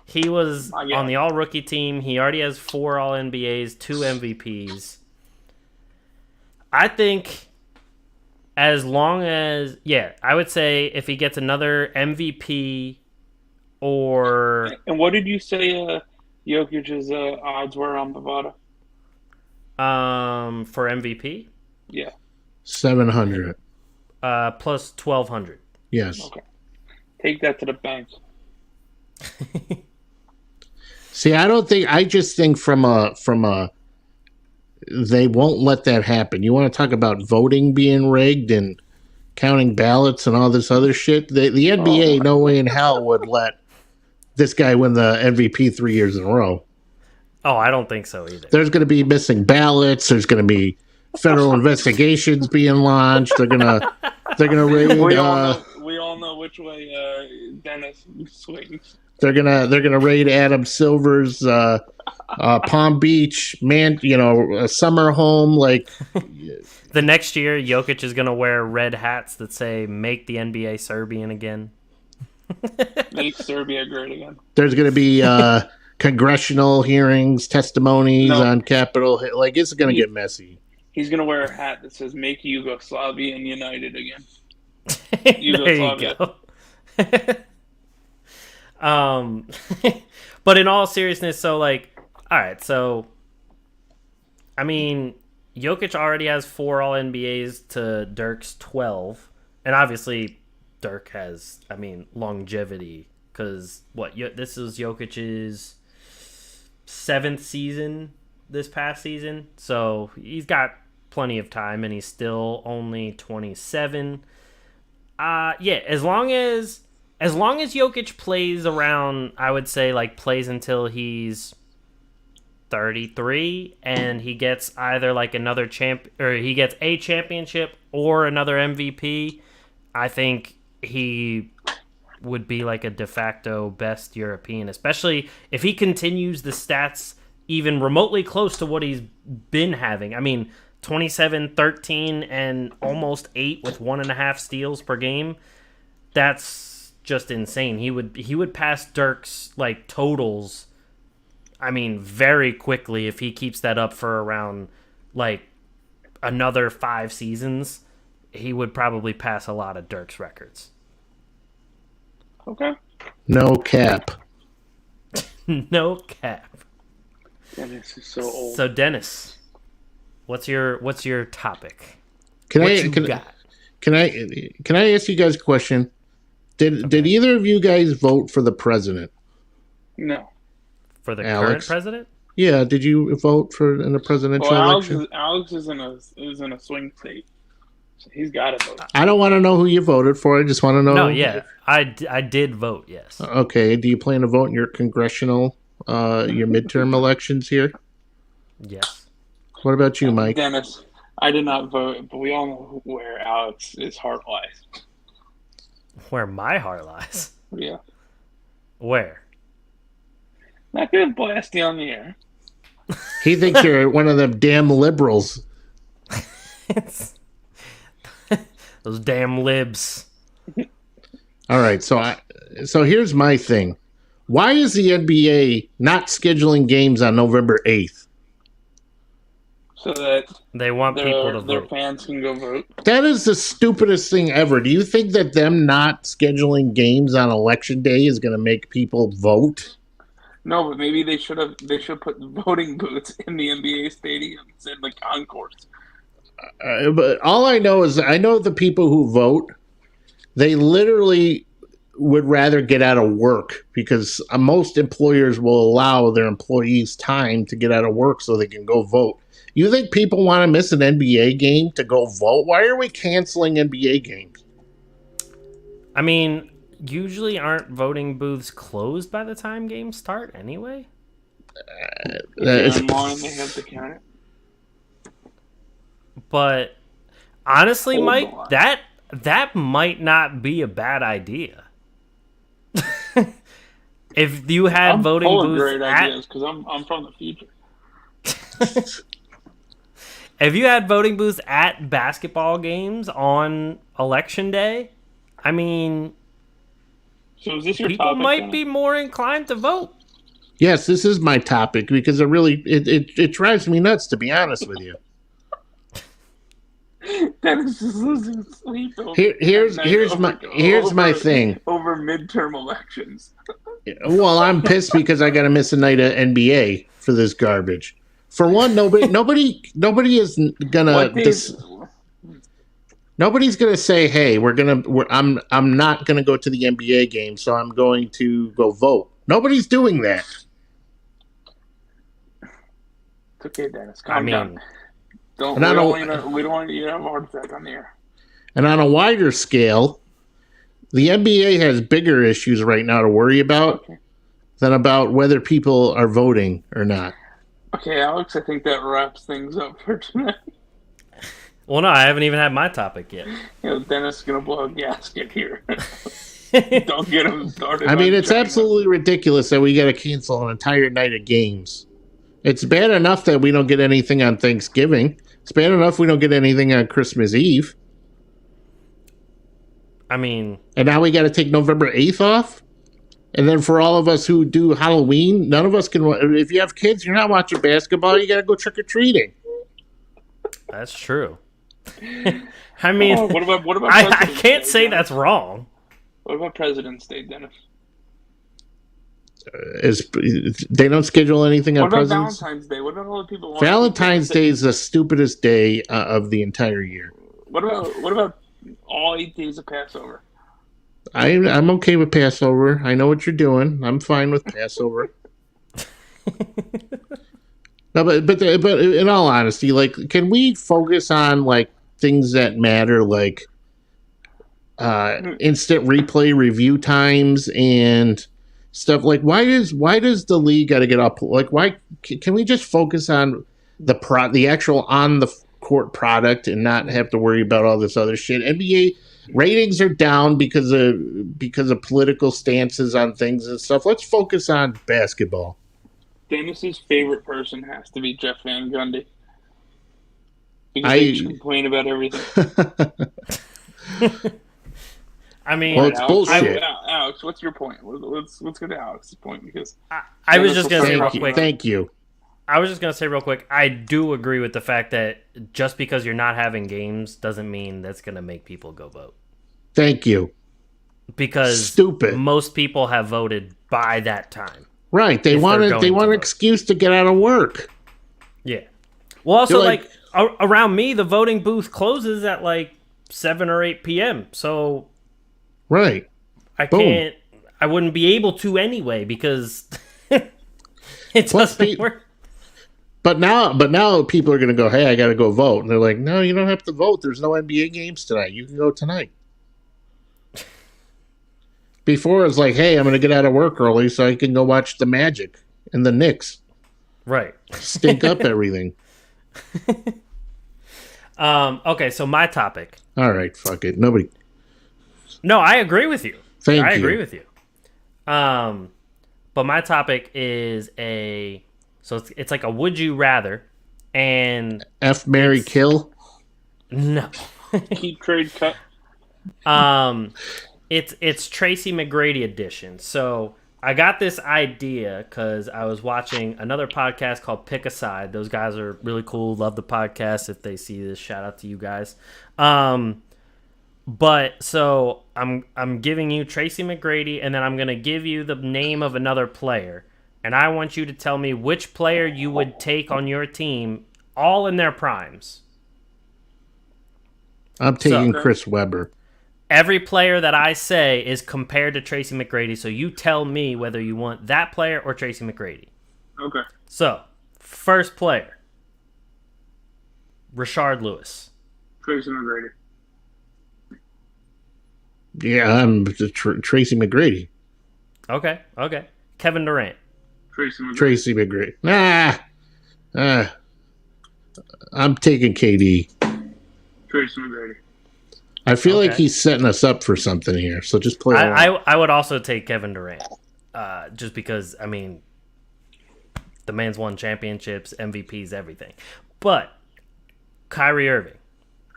he was on the all-rookie team. He already has 4 All-NBAs, 2 MVPs. I think as long as, I would say if he gets another MVP or... And what did you say Jokic's odds were on Bovada? For MVP? Yeah. 700. Plus 1,200. Yes. Okay. Take that to the bank. See, I just think from a they won't let that happen. You want to talk about voting being rigged and counting ballots and all this other shit? The NBA, no way in hell would let this guy win the MVP 3 years in a row. Oh, I don't think so either. There's going to be missing ballots. There's going to be federal investigations being launched. They're gonna raid. We all know which way Dennis swings. They're gonna raid Adam Silver's Palm Beach a summer home. Like the next year, Jokic is gonna wear red hats that say "Make the NBA Serbian again." Make Serbia great again. There's gonna be congressional hearings, testimonies on Capitol Hill. Like it's gonna get messy. He's gonna wear a hat that says "Make Yugoslavia United again." Yugoslavia. There you go. But in all seriousness, so all right, so I mean, Jokic already has 4 All-NBAs to Dirk's 12, and obviously Dirk has, longevity because this is Jokic's 7th season this past season, so he's got plenty of time, and he's still only 27. As long as Jokic plays around, I would say plays until he's 33, and he gets either another he gets a championship or another MVP. I think he would be a de facto best European, especially if he continues the stats even remotely close to what he's been having. 27, 13, and almost 8 with 1.5 steals per game. That's just insane. He would pass Dirk's totals, very quickly if he keeps that up for around another 5 seasons. He would probably pass a lot of Dirk's records. Okay. No cap. No cap. Dennis is so old. So Dennis, what's your topic? Can What I you can, got? can I ask you guys a question? Did either of you guys vote for the president? No. For the Alex? current president? Yeah, did you vote in the presidential election? Alex is in a swing state, so he's got to vote. I don't want to know who you voted for. I just want to know. No, yeah, I did vote. Yes. Okay. Do you plan to vote in your congressional, your midterm elections here? Yes. What about you, Mike? Dennis, I did not vote, but we all know where Alex's heart lies. Where my heart lies. Yeah. Where? Not gonna blast you on the air. He thinks you're one of them damn liberals. Those damn libs. All right, so here's my thing. Why is the NBA not scheduling games on November 8th? So that They want people to their vote. fans can go vote. That is the stupidest thing ever. Do you think that them not scheduling games on election day is going to make people vote? No, but maybe they should put voting booths in the NBA stadiums in the concourse. But all I know is I know the people who vote, they literally would rather get out of work because most employers will allow their employees time to get out of work so they can go vote. You think people want to miss an NBA game to go vote? Why are we canceling NBA games? I mean, usually aren't voting booths closed by the time games start anyway? Online, they have to count it. But honestly, Hold Mike, on. that might not be a bad idea. If you had I'm voting full of booths great at, ideas because I'm from the future. if you had voting booths at basketball games on election day, I mean, So is this your people topic? might Dennis? be more inclined to vote. Yes, this is my topic because it drives me nuts, to be honest with you. Dennis is losing sleep. Here's my thing. Over midterm elections. Well, I'm pissed because I got to miss a night of NBA for this garbage. For one, nobody is gonna. Nobody's gonna say, "Hey, I'm not gonna go to the NBA game, so I'm going to go vote." Nobody's doing that. It's okay, Dennis. Calm down. We don't want you to have a heart attack on the air. And on a wider scale, the NBA has bigger issues right now to worry about than about whether people are voting or not. Okay, Alex, I think that wraps things up for tonight. Well, no, I haven't even had my topic yet. Dennis is going to blow a gasket here. Don't get him started. I mean, it's absolutely ridiculous that we got to cancel an entire night of games. It's bad enough that we don't get anything on Thanksgiving. It's bad enough we don't get anything on Christmas Eve. I mean... And now we got to take November 8th off? And then for all of us who do Halloween, none of us can... If you have kids, you're not watching basketball, you got to go trick-or-treating. That's true. I mean... what about I can't Day, say Dennis? that's wrong. What about President's Day, Dennis? They don't schedule anything on What about President's Valentine's Day? What about all the people? Valentine's Day is the stupidest day of the entire year. What about all 8 days of Passover? I'm okay with Passover. I know what you're doing. I'm fine with Passover. No, but in all honesty, like, can we focus on like things that matter, like instant replay review times and stuff? Like, why does the league got to get up? Like, why can we just focus on the actual on the court product and not have to worry about all this other shit? NBA ratings are down because of political stances on things and stuff. Let's focus on basketball. Dennis's favorite person has to be Jeff Van Gundy. Because they just complain about everything. I mean, well, it's bullshit. Alex, what's your point? Let's go to Alex's point because I was just gonna say real quick. Thank you. I was just gonna say real quick. I do agree with the fact that just because you're not having games doesn't mean that's gonna make people go vote. Thank you. Because Stupid. most people have voted by that time. Right. They want an excuse to get out of work. Yeah. Well, also, like around me, the voting booth closes at like 7 or 8 p.m. So, right. I wouldn't be able to anyway because it doesn't work. But now people are going to go, hey, I got to go vote. And they're like, no, you don't have to vote. There's no NBA games tonight. You can go tonight. Before it's like, hey, I'm going to get out of work early so I can go watch the Magic and the Knicks. Right. Stink up everything. Okay, so my topic. All right, fuck it. Nobody. No, I agree with you. I agree with you. But my topic is so it's like a would you rather, and F, marry, kill. No. Keep, trade, cut. It's Tracy McGrady edition. So I got this idea because I was watching another podcast called Pick a Side. Those guys are really cool. Love the podcast. If they see this, shout out to you guys. But so I'm giving you Tracy McGrady, and then I'm gonna give you the name of another player, and I want you to tell me which player you would take on your team, all in their primes. I'm taking Chris Webber. Every player that I say is compared to Tracy McGrady, so you tell me whether you want that player or Tracy McGrady. Okay. So, first player, Rashard Lewis. Tracy McGrady. Yeah, I'm Tracy McGrady. Okay. Kevin Durant. Tracy McGrady. I'm taking KD. Tracy McGrady. I feel like he's setting us up for something here, so just play along. I would also take Kevin Durant, just because, I mean, the man's won championships, MVPs, everything. But Kyrie Irving.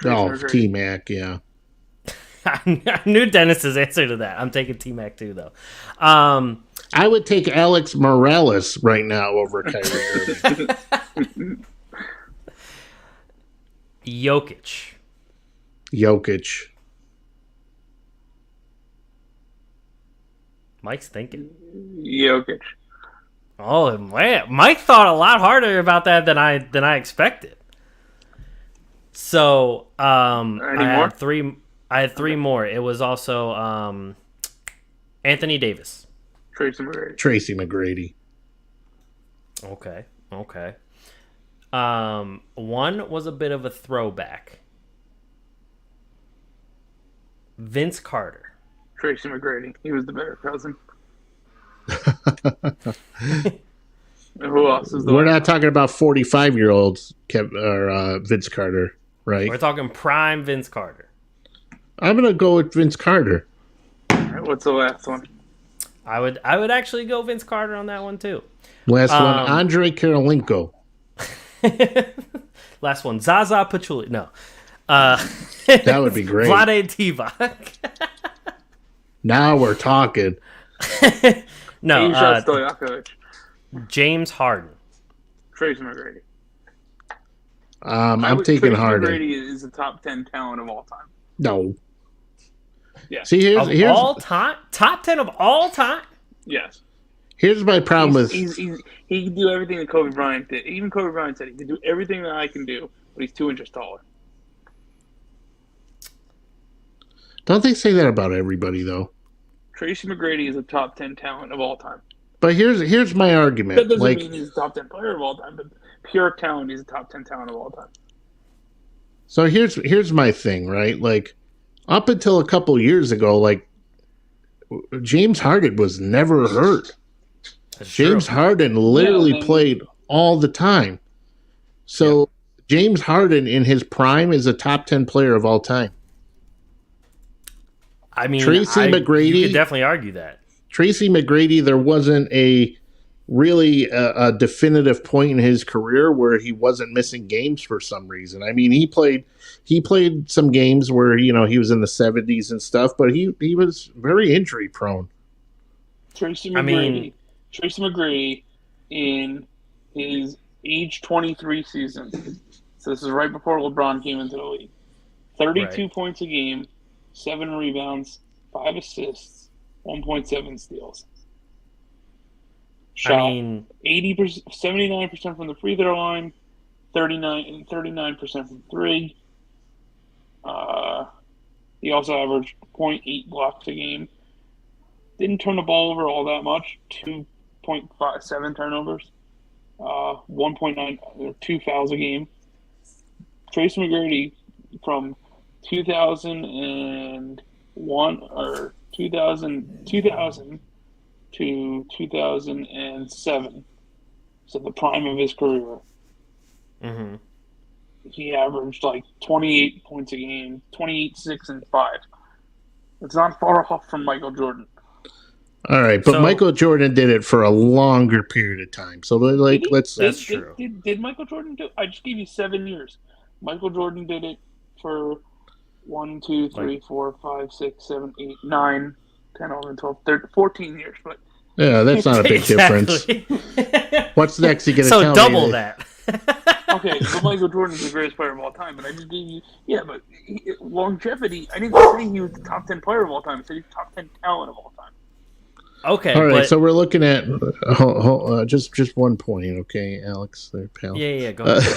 T-Mac, yeah. I knew Dennis's answer to that. I'm taking T-Mac too, though. I would take Alex Morales right now over Kyrie Irving. Jokic. Mike's thinking. Jokic. Oh man, Mike thought a lot harder about that than I expected. So I had three more. It was also Anthony Davis. Tracy McGrady. Okay. One was a bit of a throwback. Vince Carter. Tracy McGrady. He was the better cousin. Who else is the We're not talking about 45-year-olds, Vince Carter, right? We're talking prime Vince Carter. I'm going to go with Vince Carter. All right, what's the last one? I would actually go Vince Carter on that one too. Last one, Andre Karolinko. Last one, Zaza Pachulia. No. That would be great. Vlade Divac. Now we're talking. No. Stojakovic. James Harden. Tracy McGrady. I'm taking Harden. McGrady is the top 10 talent of all time. No. Yeah. See, here's all time, top 10 of all time. Yes. Here's my problem with he can do everything that Kobe Bryant did. Even Kobe Bryant said he can do everything that I can do, but he's 2 inches taller. Don't they say that about everybody though? Tracy McGrady is a top 10 talent of all time. But here's my argument. That doesn't mean he's a top 10 player of all time, but pure talent, he's a top 10 talent of all time. So here's my thing, right? Like, up until a couple years ago, like, James Harden was never hurt. James Harden literally played all the time. So James Harden in his prime is a top 10 player of all time. I mean, Tracy McGrady. You could definitely argue that. Tracy McGrady, there wasn't a a definitive point in his career where he wasn't missing games for some reason. I mean, he played some games where, he was in the 70s and stuff, but he was very injury prone. Tracy McGrady in his age 23 season. So this is right before LeBron came into the league. 32 points a game, 7 rebounds, 5 assists, 1.7 steals. Shot I mean, 80%, 79% from the free throw line, 39% from three. He also averaged 0.8 blocks a game. Didn't turn the ball over all that much. 2.57 turnovers. 1.9 2 fouls a game. Tracy McGrady from 2001 or 2000 to 2007, so the prime of his career. mm-hmm. He averaged like 28 points a game, 28, 6, and 5. It's not far off from Michael Jordan. All right, but Michael Jordan did it for a longer period of time. So, That's true. Did Michael Jordan do it? I just gave you 7 years. Michael Jordan did it for 1, 2, 3, 4, 5, 6, 7, 8, 9, 10, 11, 12, 13, 14 years. But yeah, that's not a big difference. What's next? You get so double that. Okay, but Michael Jordan is the greatest player of all time. But I just gave you, but longevity. I didn't say he was the top 10 player of all time. I said he's top 10 talent of all time. Okay. All right, so we're looking at just 1 point, okay, Alex, there, pal. Yeah. Go ahead.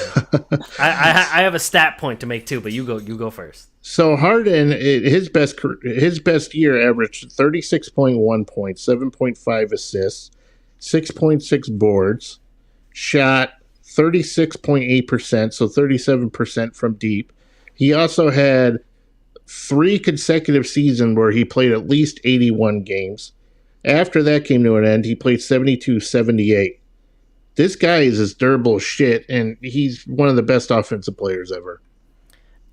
I have a stat point to make too, but you go first. So Harden, his best year averaged 36.1 points, 7.5 assists, 6.6 boards, shot 36.8%, so 37% from deep. He also had 3 consecutive seasons where he played at least 81 games. After that came to an end, he played 72-78. This guy is as durable as shit, and he's one of the best offensive players ever.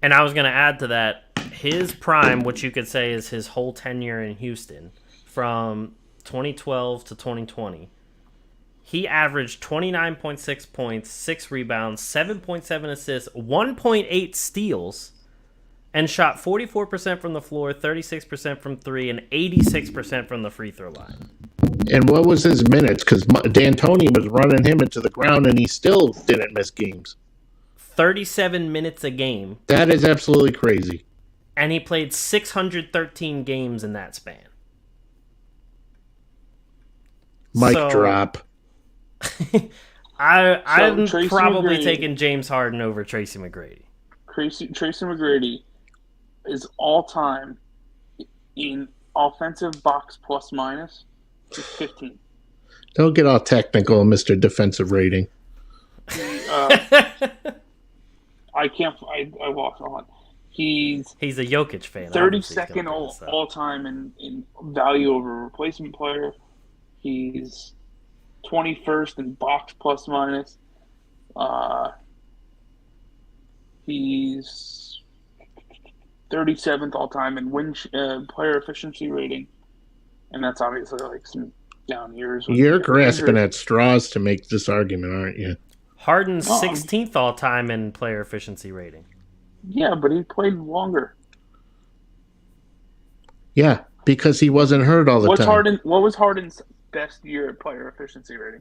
And I was going to add to that, his prime, which you could say is his whole tenure in Houston, from 2012 to 2020, he averaged 29.6 points, 6 rebounds, 7.7 assists, 1.8 steals, and shot 44% from the floor, 36% from 3, and 86% from the free throw line. And what was his minutes? Because D'Antoni was running him into the ground, and he still didn't miss games. 37 minutes a game. That is absolutely crazy. And he played 613 games in that span. Mic drop. I'm Tracy probably McGrady, taking James Harden over Tracy McGrady. Tracy McGrady is all-time in offensive box plus minus is 15. Don't get all technical, Mr. Defensive Rating. I walked on. He's a Jokic fan. 32nd all-time in value over replacement player. He's 21st in box plus minus. He's 37th all-time in win player efficiency rating. And that's obviously like some down years. You're grasping at straws to make this argument, aren't you? Harden's 16th all-time in player efficiency rating. Yeah, but he played longer. Yeah, because he wasn't hurt all the time. What was Harden's best year at player efficiency rating?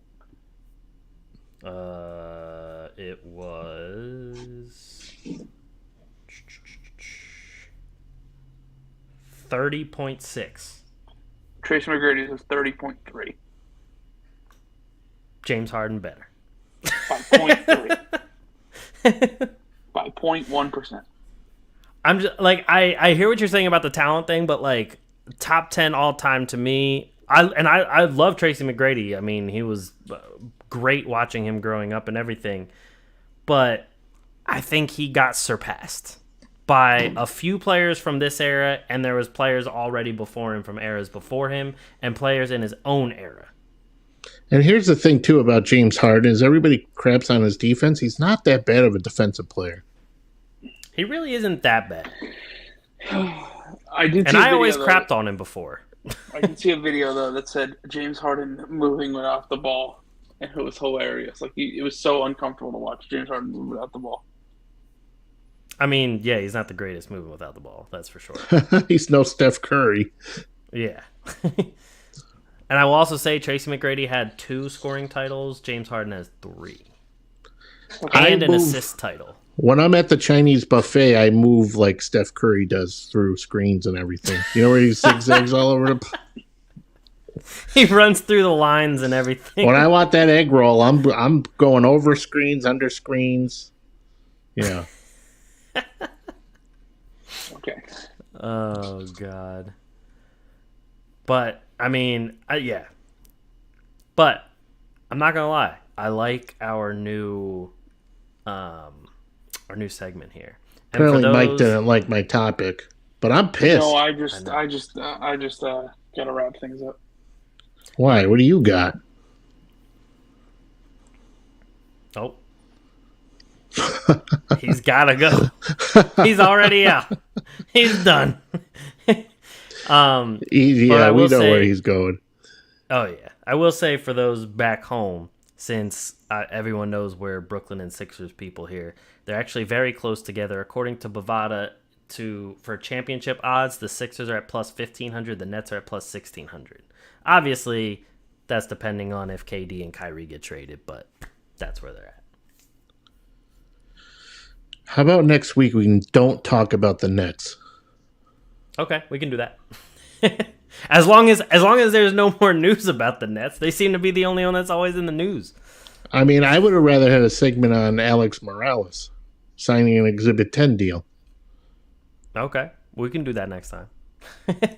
It was 30.6. Tracy McGrady was 30.3. James Harden better. By 0.3. By 0.1%. I'm just like I hear what you're saying about the talent thing, but like top 10 all time to me. I love Tracy McGrady. I mean, he was great watching him growing up and everything, but I think he got surpassed by a few players from this era, and there was players already before him from eras before him, and players in his own era. And here's the thing too about James Harden is everybody craps on his defense. He's not that bad of a defensive player. He really isn't that bad. I always crapped on him before. I did see a video though that said James Harden moving without the ball, and it was hilarious. Like it was so uncomfortable to watch James Harden move without the ball. I mean, yeah, he's not the greatest moving without the ball. That's for sure. He's no Steph Curry. Yeah. And I will also say Tracy McGrady had 2 scoring titles. James Harden has 3. And an assist title. When I'm at the Chinese buffet, I move like Steph Curry does through screens and everything. You know where he zigzags all over the He runs through the lines and everything. When I want that egg roll, I'm going over screens, under screens. Yeah. Okay. Oh God. But I mean, yeah. But I'm not gonna lie. I like our new segment here. And Apparently, Mike didn't like my topic, but I'm pissed. No, I just gotta wrap things up. Why? What do you got? Oh. He's gotta go. He's already out. He's done. Yeah, we know where he's going. Oh yeah, I will say for those back home, since everyone knows we're Brooklyn and Sixers people here, they're actually very close together. According to Bovada, for championship odds, the Sixers are at plus 1,500, the Nets are at plus 1,600. Obviously, that's depending on if KD and Kyrie get traded, but that's where they're at. How about next week we don't talk about the Nets? Okay, we can do that. As long as there's no more news about the Nets, they seem to be the only one that's always in the news. I mean, I would have rather had a segment on Alex Morales signing an Exhibit 10 deal. Okay, we can do that next time.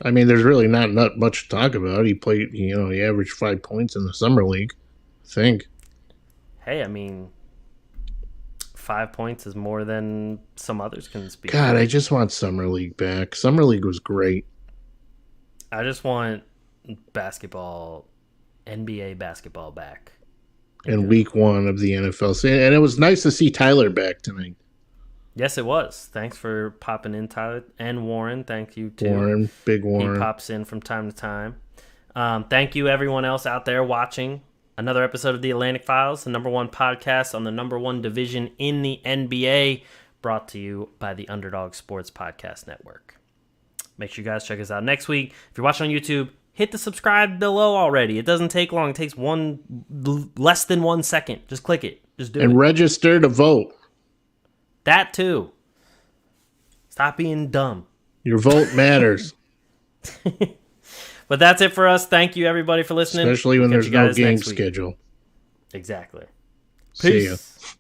I mean, there's really not much to talk about. He played, he averaged 5 points in the summer league, I think. Hey, I mean, 5 points is more than some others can speak. God, I just want summer league back. Summer league was great. I just want basketball, NBA basketball back. In week 1 of the NFL. And it was nice to see Tyler back tonight. Yes, it was. Thanks for popping in, Tyler. And Warren, thank you too. Warren, big Warren. He pops in from time to time. Thank you, everyone else out there watching another episode of The Atlantic Files, the #1 podcast on the #1 division in the NBA, brought to you by the Underdog Sports Podcast Network. Make sure you guys check us out next week. If you're watching on YouTube, hit the subscribe below already. It doesn't take long. It takes less than 1 second. Just click it. Just do it. And register to vote. That too. Stop being dumb. Your vote matters. But that's it for us. Thank you, everybody, for listening. Especially when there's no game schedule. Exactly. See ya. Peace.